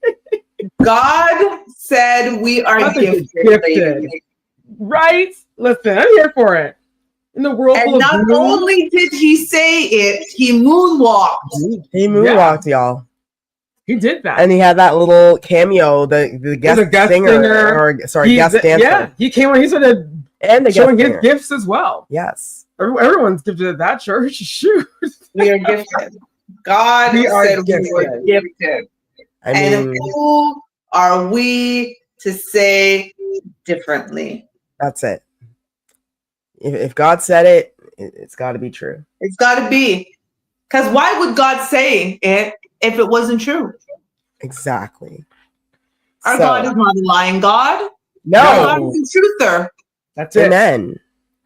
Speaker 1: God said we are gifted.
Speaker 3: Right? Listen, I'm here for it. In the world
Speaker 1: and not only did he say it, he moonwalked.
Speaker 2: He moonwalked, y'all.
Speaker 3: He did that.
Speaker 2: And he had that little cameo, the guest singer. Guest dancer.
Speaker 3: Yeah, he came when he started showing his gifts as well.
Speaker 2: Yes.
Speaker 3: Everyone's gifted at that church. Shoot.
Speaker 1: We are gifted. God said we were gifted. And who are we to say differently?
Speaker 2: That's it. If God said it, it's got to be true.
Speaker 1: It's got to be. Because why would God say it if it wasn't true?
Speaker 2: Exactly.
Speaker 1: Our God is not a lying God.
Speaker 2: No.
Speaker 1: Our God is a truther.
Speaker 3: That's it.
Speaker 2: Amen.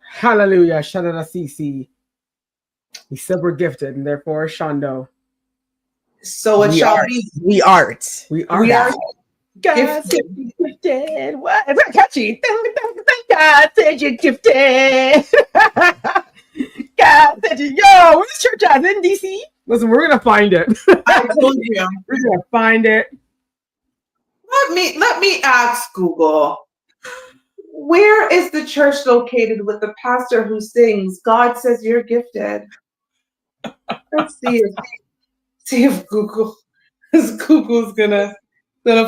Speaker 3: Hallelujah. Shadada Sisi. We said we're gifted, and therefore Shondo.
Speaker 1: So it shall be.
Speaker 2: We art.
Speaker 3: We are.
Speaker 1: We are
Speaker 3: God said you're gifted. What? Is that catchy? God said you're gifted. God said you. Yo, where's church at? In DC? Listen, we're gonna find it.
Speaker 1: I told you.
Speaker 3: We're gonna find it.
Speaker 1: Let me ask Google. Where is the church located with the pastor who sings, God says you're gifted? Let's see if Google's gonna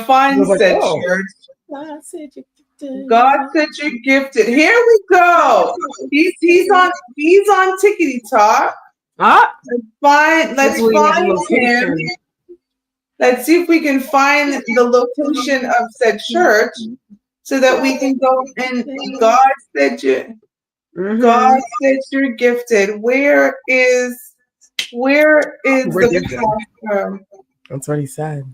Speaker 1: find said church.
Speaker 3: God said you're gifted.
Speaker 1: God said you're gifted. Here we go. He's on Tickety Talk. Let's find him. Let's see if we can find the location of said church so that we can go and God said you're gifted. Where is the pastor?
Speaker 2: That's what he said.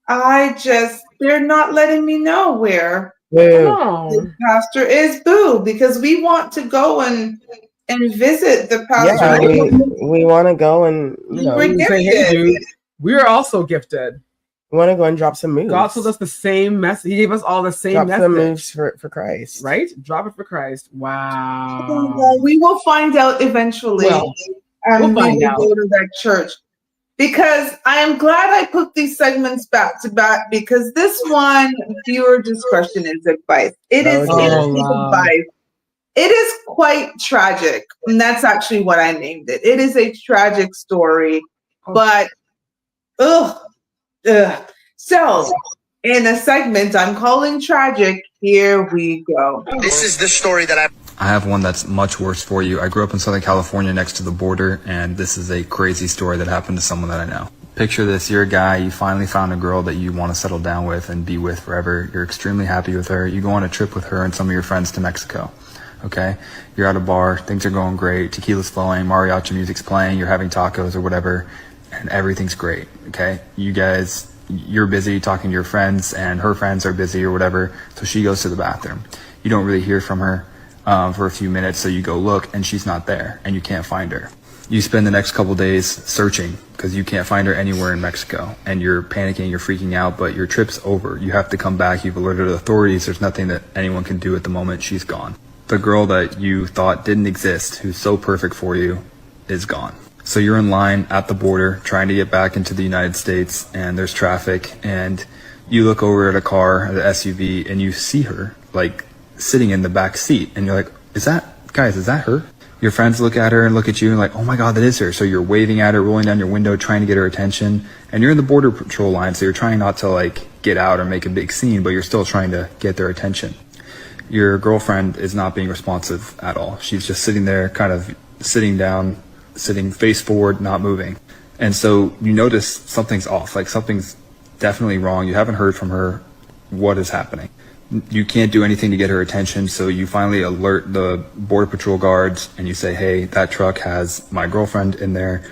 Speaker 1: They're not letting me know where
Speaker 2: Boo.
Speaker 1: the pastor is. Boo, because we want to go and visit the pastor.
Speaker 2: Yeah, we want to go and
Speaker 3: say, hey, dude, we are also gifted.
Speaker 2: We want to go and drop some moves.
Speaker 3: God told us the same message. He gave us all the same
Speaker 2: drop
Speaker 3: message.
Speaker 2: some moves for Christ.
Speaker 3: Right? Drop it for Christ. Wow.
Speaker 1: We will find out eventually.
Speaker 3: We'll find out.
Speaker 1: Go to that church. Because I am glad I put these segments back to back, because this one, viewer discretion is advice. It is advice. It is quite tragic. And that's actually what I named it. It is a tragic story. But, So, in a segment I'm calling tragic, here we go.
Speaker 21: This is the story that I have one that's much worse for you. I grew up in Southern California next to the border, and this is a crazy story that happened to someone that I know. Picture this, you're a guy, you finally found a girl that you want to settle down with and be with forever. You're extremely happy with her. You go on a trip with her and some of your friends to Mexico. Okay? You're at a bar, things are going great, tequila's flowing, mariachi music's playing, you're having tacos or whatever, and everything's great. Okay? You're busy talking to your friends, and her friends are busy or whatever, so she goes to the bathroom. You don't really hear from her for a few minutes, so you go look, and she's not there, and you can't find her. You spend the next couple days searching because you can't find her anywhere in Mexico, and you're panicking, you're freaking out, but your trip's over. You have to come back. You've alerted the authorities. There's nothing that anyone can do at the moment. She's gone. The girl that you thought didn't exist, who's so perfect for you, is gone. So you're in line at the border trying to get back into the United States, and there's traffic, and you look over at a car, at an SUV, and you see her like sitting in the back seat, and you're like, is that her? Your friends look at her and look at you and like, oh my God, that is her. So you're waving at her, rolling down your window, trying to get her attention, and you're in the border patrol line, so you're trying not to like get out or make a big scene, but you're still trying to get their attention. Your girlfriend is not being responsive at all. She's just sitting there, kind of sitting down, sitting face forward, not moving. And so you notice something's off, like something's definitely wrong. You haven't heard from her. What is happening? You can't do anything to get her attention, so you finally alert the border patrol guards and you say, hey, that truck has my girlfriend in there.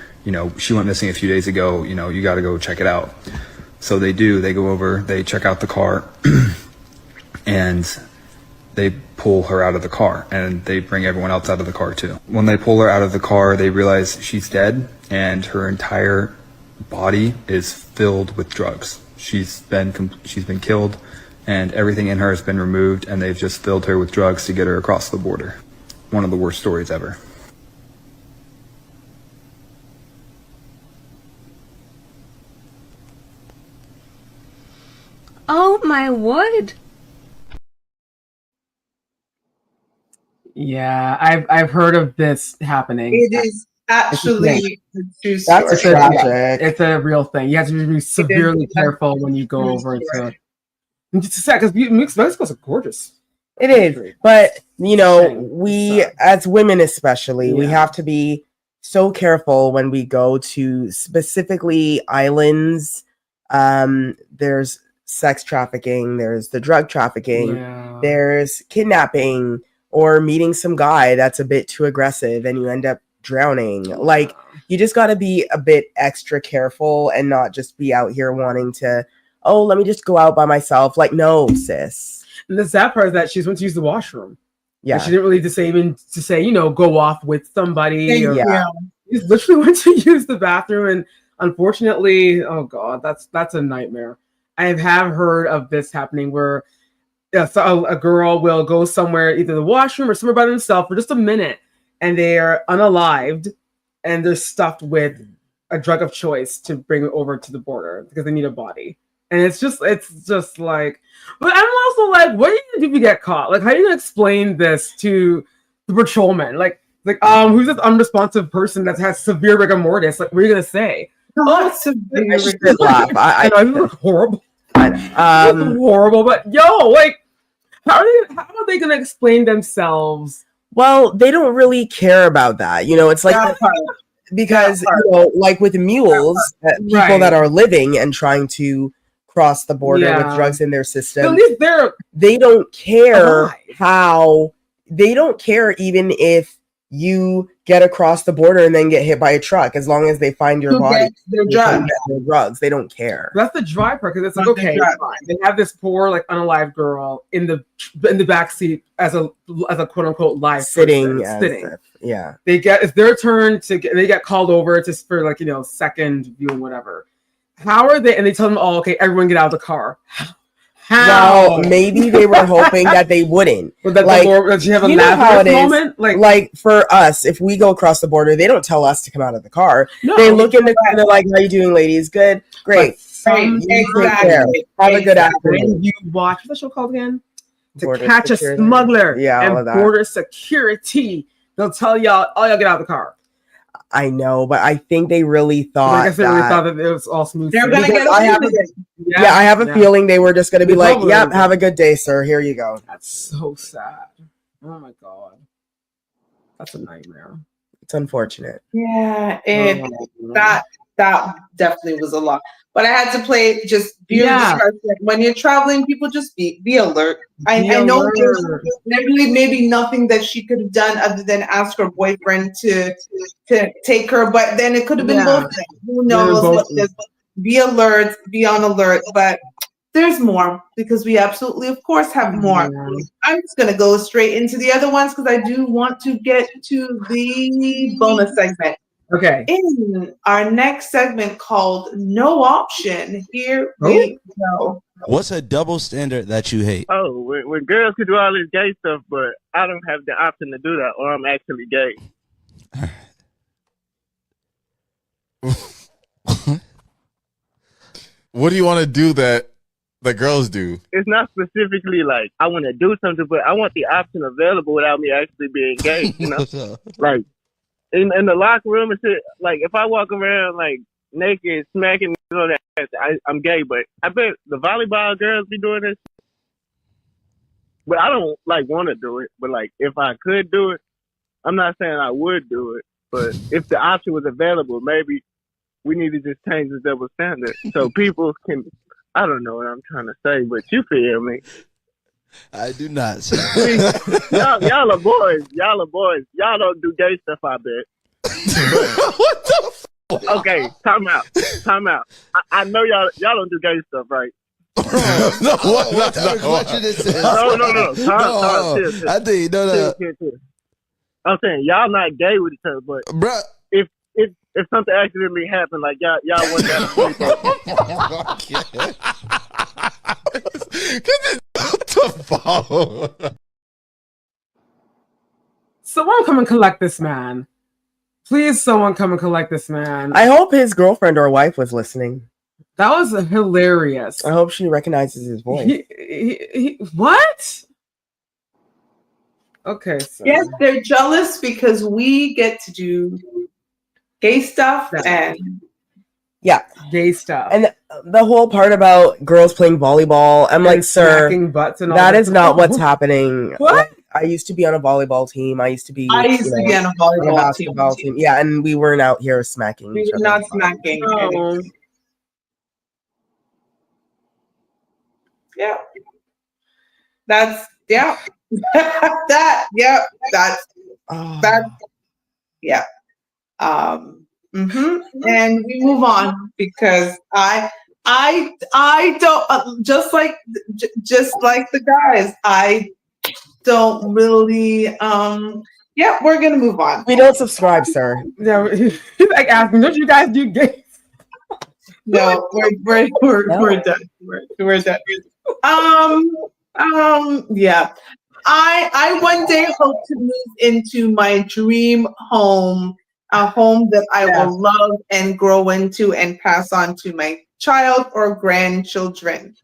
Speaker 21: She went missing a few days ago. You got to go check it out. So they do. They go over, they check out the car, and they pull her out of the car, and they bring everyone else out of the car too. When they pull her out of the car, they realize she's dead, and her entire body is filled with drugs. She's been killed, and everything in her has been removed, and they've just filled her with drugs to get her across the border. One of the worst stories ever.
Speaker 11: Oh my word.
Speaker 3: Yeah, I've heard of this happening.
Speaker 1: It is actually a true
Speaker 2: That's
Speaker 1: story.
Speaker 2: tragic.
Speaker 3: It's a real thing. You have to be severely careful when you go over to. It's sad because Mexico's gorgeous.
Speaker 2: It is, but we as women especially, we have to be so careful when we go to specifically islands. There's sex trafficking, there's the drug trafficking, there's kidnapping. or meeting some guy that's a bit too aggressive and you end up drowning. Like, you just got to be a bit extra careful and not just be out here wanting to, oh, let me just go out by myself. Like, no, sis.
Speaker 3: And the sad part is that she's went to use the washroom.
Speaker 2: Yeah.
Speaker 3: And she didn't really say, you know, go off with somebody. Or,
Speaker 2: Yeah.
Speaker 3: She literally went to use the bathroom. And unfortunately, oh God, that's a nightmare. I have heard of this happening where so a girl will go somewhere, either the washroom or somewhere by themselves for just a minute, and they are unalived and they're stuffed with a drug of choice to bring it over to the border because they need a body. And it's just like, but I'm also like, what are you gonna do if you get caught? Like, how are you gonna explain this to the patrolman? Like, who's this unresponsive person that has severe rigor mortis? Like, what are you gonna say?
Speaker 1: Oh, severe.
Speaker 2: I should laugh.
Speaker 3: I know, it looks horrible. It's
Speaker 2: Um,
Speaker 3: horrible, but like, how are they gonna explain themselves?
Speaker 2: well, they don't really care about that. You know, it's like, because, you know, like with mules, people that are living and trying to cross the border with drugs in their system,
Speaker 3: at least
Speaker 2: they don't care they don't care even if you get across the border and then get hit by a truck, as long as they find your body.
Speaker 1: Their
Speaker 2: drugs. They don't care.
Speaker 3: That's the dry part, because it's like, okay, fine. They have this poor, like, unalive girl in the back seat as a quote unquote live
Speaker 2: Sitting.
Speaker 3: Yeah. It's their turn they get called over just for, like, you know, second viewing, whatever. How are they? And they tell them, oh, okay, everyone get out of the car. How?
Speaker 2: Well, maybe they were hoping that they wouldn't.
Speaker 3: That you have a moment?
Speaker 2: Like for us, if we go across the border, they don't tell us to come out of the car. No, they look in the car and they're like, how you doing, ladies? Good. Great.
Speaker 1: Exactly.
Speaker 2: Have a good afternoon.
Speaker 3: You watch, what's the show called again?
Speaker 2: Border
Speaker 3: to catch
Speaker 2: security.
Speaker 3: A smuggler.
Speaker 2: Yeah, all of
Speaker 3: and
Speaker 2: that.
Speaker 3: border security. They'll tell y'all, oh, y'all get out of the car.
Speaker 2: I know, but I think they really thought
Speaker 3: I guess they really thought that it was all smooth.
Speaker 1: They're gonna get
Speaker 2: I have a feeling they were just gonna be like, yep, have a good day, sir. Here you go.
Speaker 3: That's so sad. Oh my God. That's a nightmare.
Speaker 2: It's unfortunate.
Speaker 1: Yeah, that definitely was a lot. But I had to play just when you're traveling, people just be alert. I know there's maybe nothing that she could have done other than ask her boyfriend to take her, but then it could have been both things. Who knows? Be alert, be on alert, but there's more, because we absolutely, of course, have more. I'm just gonna go straight into the other ones because I do want to get to the bonus segment.
Speaker 3: Okay.
Speaker 1: In our next segment called No Option, here we go.
Speaker 4: What's a double standard that you hate?
Speaker 22: Oh, when girls can do all this gay stuff, but I don't have the option to do that, or I'm actually gay.
Speaker 4: What do you want to do that girls do?
Speaker 22: It's not specifically like I want to do something, but I want the option available without me actually being gay. You know, like in the locker room and shit. Like if I walk around like naked, smacking on that, I'm gay. But I bet the volleyball girls be doing this. But I don't like want to do it. But like if I could do it, I'm not saying I would do it. But if the option was available, maybe we need to just change the double standard so people can. I don't know what I'm trying to say, but you feel me.
Speaker 4: I do not.
Speaker 22: y'all are boys. Y'all are boys. Y'all don't do gay stuff, I bet.
Speaker 4: What the fuck?
Speaker 22: Okay, time out. I know y'all don't do gay stuff, right?
Speaker 4: No.
Speaker 22: I think no. I'm saying y'all not gay with each other, but
Speaker 4: bruh,
Speaker 22: if something accidentally happened, like y'all want that.
Speaker 3: Someone come and collect this man. Please, someone come and collect this man.
Speaker 2: I hope his girlfriend or wife was listening.
Speaker 3: That was hilarious.
Speaker 2: I hope she recognizes his voice.
Speaker 3: What? Okay. So.
Speaker 1: Yes, they're jealous because we get to do gay stuff and
Speaker 3: gay stuff.
Speaker 2: And the whole part about girls playing volleyball, I'm like, sir,
Speaker 3: butts and all
Speaker 2: that is not what's happening.
Speaker 3: What?
Speaker 2: Like, I used to be on a volleyball team. I used to be on
Speaker 1: a volleyball
Speaker 2: team. Yeah, and we weren't out here smacking.
Speaker 1: We were not smacking.
Speaker 3: No.
Speaker 1: Yeah. That's That's that. Yeah. And we move on because I don't just like the guys. I don't really. Yeah, we're gonna move on.
Speaker 2: We don't subscribe, sir.
Speaker 3: No, he's like asking, don't you guys do gays?
Speaker 1: No, we're done. We're done. Yeah. I one day hope to move into my dream home, a home that I will love and grow into and pass on to my child or grandchildren.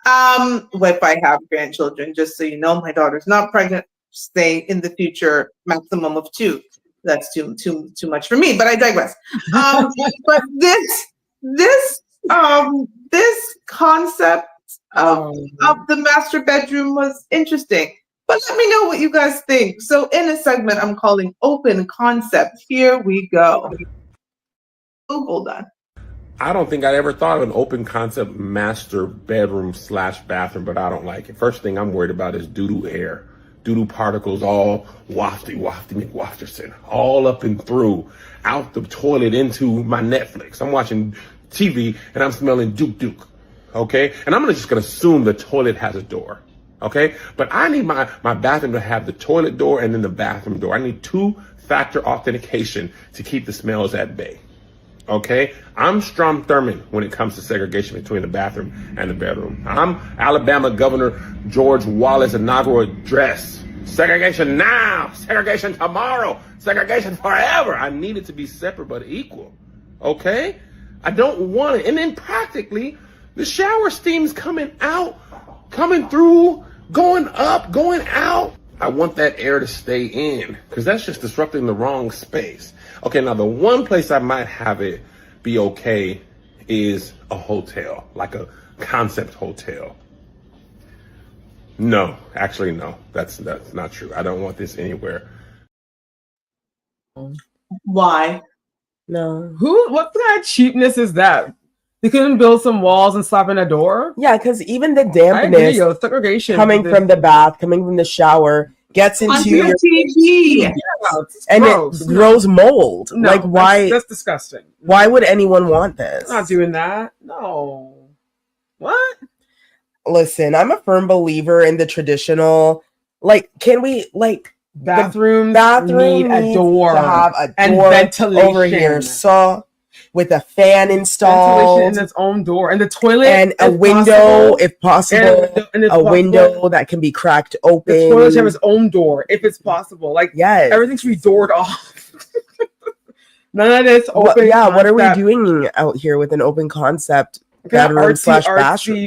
Speaker 1: If I have grandchildren, just so you know, my daughter's not pregnant. Stay in the future, maximum of 2. That's too much for me, but I digress. But this concept of the master bedroom was interesting. But let me know what you guys think. So in a segment I'm calling Open Concept, here we go. Google that.
Speaker 5: I don't think I ever thought of an open concept master bedroom / bathroom, but I don't like it. First thing I'm worried about is doo-doo air. Doo-doo particles all wafty McWafterson, all up and through, out the toilet into my Netflix. I'm watching TV and I'm smelling Duke. Okay? And I'm just gonna assume the toilet has a door. Okay? But I need my bathroom to have the toilet door and then the bathroom door. I need 2-factor authentication to keep the smells at bay. Okay? I'm Strom Thurmond when it comes to segregation between the bathroom and the bedroom. I'm Alabama Governor George Wallace's inaugural address. Segregation now, segregation tomorrow, segregation forever. I need it to be separate but equal. Okay? I don't want it. And then practically, the shower steam's coming out, coming through, going up, going out. I want that air to stay in because that's just disrupting the wrong space. Okay, now the one place I might have it be okay is a hotel, like a concept hotel. No, actually, no, that's not true. I don't want this anywhere.
Speaker 1: Why?
Speaker 2: No.
Speaker 3: What kind of cheapness is that? They couldn't build some walls and slap in a door?
Speaker 2: Yeah, because even the dampness
Speaker 3: segregation
Speaker 2: coming from the bath, coming from the shower, gets into your
Speaker 1: TV.
Speaker 2: And it grows mold.
Speaker 3: No,
Speaker 2: like why?
Speaker 3: That's disgusting.
Speaker 2: Why would anyone want this?
Speaker 3: I'm not doing that. No. What?
Speaker 2: Listen, I'm a firm believer in the traditional. Like, can we
Speaker 3: bathrooms?
Speaker 2: Bathroom
Speaker 3: need a door
Speaker 2: to have a
Speaker 3: and
Speaker 2: door
Speaker 3: ventilation
Speaker 2: over here, so with a fan installed,
Speaker 3: ventilation in its own door, and the toilet
Speaker 2: and a window, if possible,
Speaker 3: and
Speaker 2: a window that can be cracked open.
Speaker 3: The toilet should have its own door, if it's possible. Like,
Speaker 2: yes,
Speaker 3: everything should be doored off. None of this open.
Speaker 2: What are we doing out here with an open concept bedroom /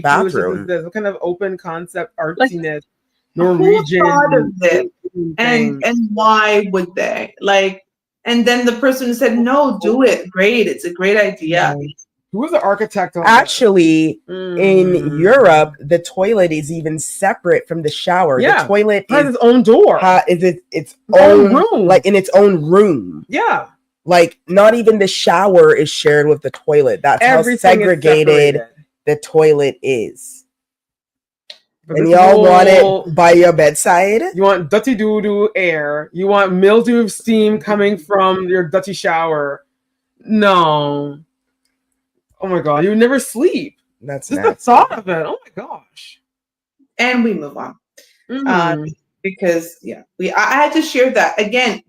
Speaker 2: bathroom?
Speaker 3: What kind of open concept artsiness?
Speaker 1: Norwegian. Who thought of it? And why would they? And then the person who said, no, do it. Great. It's a great idea.
Speaker 3: Who was the architect on
Speaker 2: Actually, in Europe, the toilet is even separate from the shower.
Speaker 3: Yeah.
Speaker 2: The toilet
Speaker 3: has its own door.
Speaker 2: Is its own room. Like in its own room.
Speaker 3: Yeah.
Speaker 2: Like not even the shower is shared with the toilet. That's
Speaker 3: Everything
Speaker 2: how segregated the toilet is. But and y'all want it by your bedside?
Speaker 3: You want dirty doo-doo air. You want mildew steam coming from your dirty shower. No. Oh my God. You never sleep.
Speaker 2: That's
Speaker 3: just the thought of it. Oh my gosh.
Speaker 1: And we move on. Because I had to share that. Again,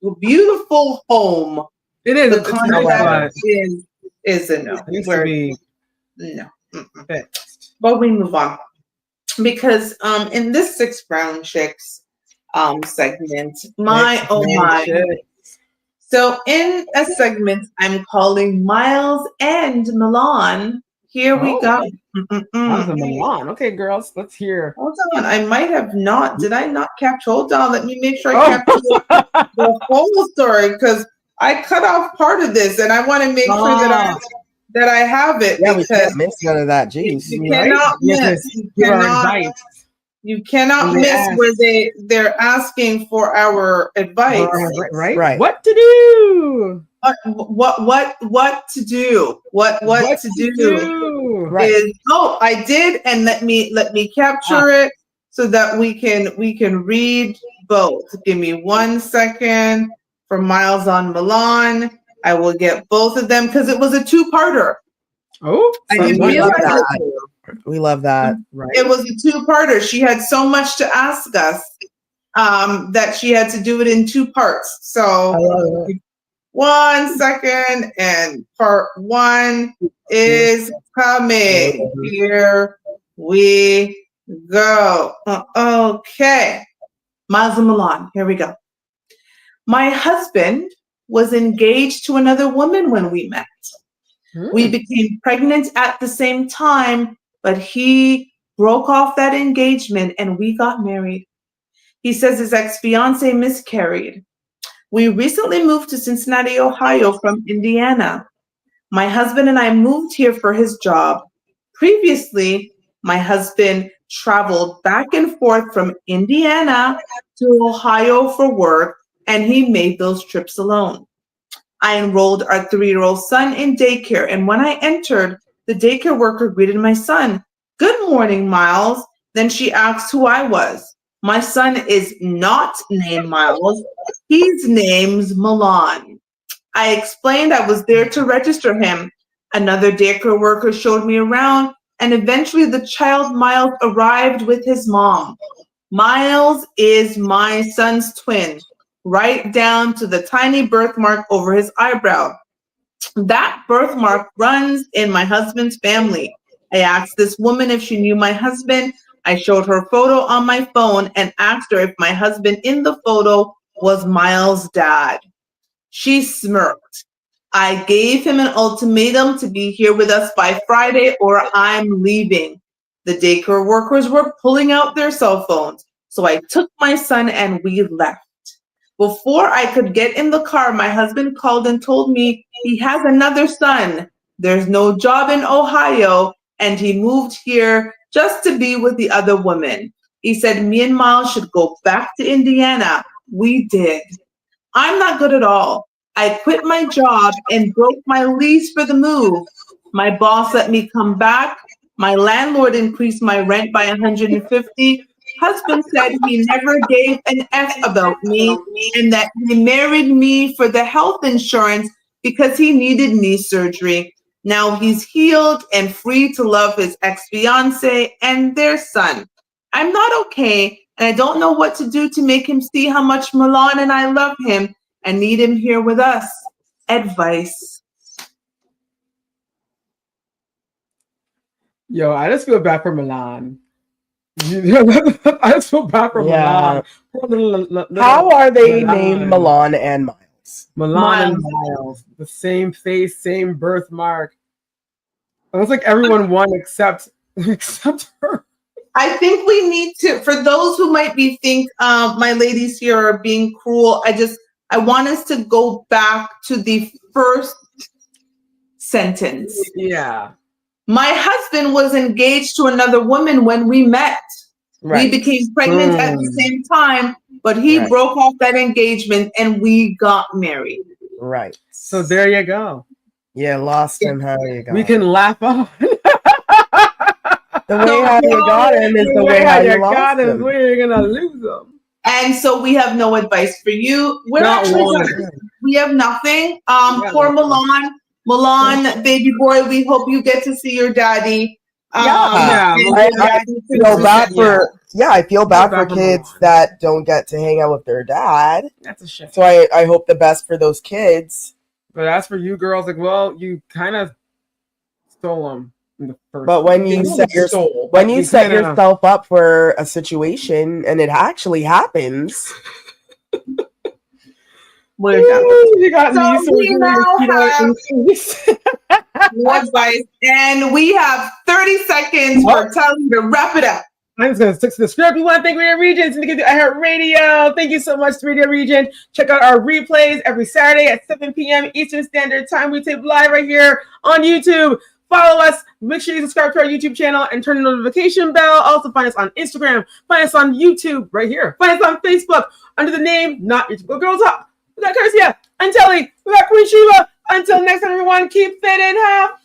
Speaker 1: the beautiful home.
Speaker 3: It is.
Speaker 1: The concept is a no.
Speaker 3: It needs to be
Speaker 1: fixed. But we move on. Because in this 6 Brown Chicks segment, my. So in a segment I'm calling Miles and Milan. Here we go.
Speaker 3: Miles and Milan. Okay, girls, let's hear.
Speaker 1: Hold on, I might have not. Did I not capture? Hold on, let me make sure I capture the whole story because I cut off part of this and I want to make sure that I have it.
Speaker 2: Yeah, we can't miss none of that. Jeez.
Speaker 1: You cannot miss. You cannot miss where they're asking for our advice.
Speaker 3: Right. What to do?
Speaker 1: What to do? What to do?
Speaker 3: Right.
Speaker 1: Is I did, and let me capture it so that we can read both. Give me 1 second for Miles on Milan. I will get both of them because it was a two-parter.
Speaker 3: Oh,
Speaker 1: I didn't
Speaker 2: we love
Speaker 1: realize
Speaker 2: that. We love that.
Speaker 3: Right.
Speaker 1: it was a two-parter. She had so much to ask us that she had to do it in two parts. So 1 second, and part one is coming. Here we go. Okay. Miles and Milan, here we go. My husband was engaged to another woman when we met. We became pregnant at the same time, but he broke off that engagement and we got married. He says his ex-fiancée miscarried. We recently moved to Cincinnati, Ohio from Indiana. My husband and I moved here for his job. Previously, my husband traveled back and forth from Indiana to Ohio for work, and he made those trips alone. I enrolled our 3-year-old son in daycare, and when I entered, the daycare worker greeted my son. Good morning, Miles. Then she asked who I was. My son is not named Miles. He's named Milan. I explained I was there to register him. Another daycare worker showed me around, and eventually the child Miles arrived with his mom. Miles is my son's twin, right down to the tiny birthmark over his eyebrow. That birthmark runs in my husband's family. I asked this woman if she knew my husband. I showed her a photo on my phone and asked her if my husband in the photo was Miles' dad. She smirked. I gave him an ultimatum to be here with us by Friday or I'm leaving. The daycare workers were pulling out their cell phones, so I took my son and we left. Before I could get in the car, my husband called and told me he has another son. There's no job in Ohio, and he moved here just to be with the other woman. He said me and Miles should go back to Indiana. We did. I'm not good at all. I quit my job and broke my lease for the move. My boss let me come back. My landlord increased my rent by $150. Husband said he never gave an F about me and that he married me for the health insurance because he needed knee surgery. Now he's healed and free to love his ex-fiancée and their son. I'm not okay, and I don't know what to do to make him see how much Milan and I love him and need him here with us. Advice.
Speaker 3: Yo, I just feel bad for Milan. I just feel bad for Milan.
Speaker 2: How are they named Milan and Miles?
Speaker 3: Milan and Miles. The same face, same birthmark. It looks like everyone won except her.
Speaker 1: I think we need to, for those who might be think my ladies here are being cruel, I want us to go back to the first sentence.
Speaker 3: Yeah.
Speaker 1: My husband was engaged to another woman when we met.
Speaker 2: Right.
Speaker 1: We became pregnant at the same time, but he broke off that engagement and we got married.
Speaker 2: Right.
Speaker 3: So there you go.
Speaker 2: Yeah, lost him. How you got?
Speaker 3: We can laugh off.
Speaker 2: The way how you got him is the way how you lost him.
Speaker 3: The way you're gonna lose him.
Speaker 1: And so we have no advice for you. We're
Speaker 3: Not
Speaker 1: actually
Speaker 3: one.
Speaker 1: we have nothing. Poor Milan, baby boy. We hope you get to see your daddy.
Speaker 2: I feel bad for kids that don't get to hang out with their dad.
Speaker 3: That's a shame.
Speaker 2: So I hope the best for those kids.
Speaker 3: But as for you girls, like, well, you kind of stole them in the first.
Speaker 2: But when you set yourself up for a situation and it actually happens.
Speaker 1: You
Speaker 3: got me.
Speaker 1: So we now have more advice, and we have 30 seconds for telling you to wrap it up.
Speaker 3: I'm just going to stick to the script. We want to thank Radio Regent and to iHeartRadio. Thank you so much to Radio Regent. Check out our replays every Saturday at 7 p.m. Eastern Standard Time. We tape live right here on YouTube. Follow us. Make sure you subscribe to our YouTube channel and turn the notification bell. Also find us on Instagram. Find us on YouTube right here. Find us on Facebook under the name Not Your Typical Girls Up. We got Cursia and Telly. We got Queen Sheba. Until next time, everyone, keep fit and have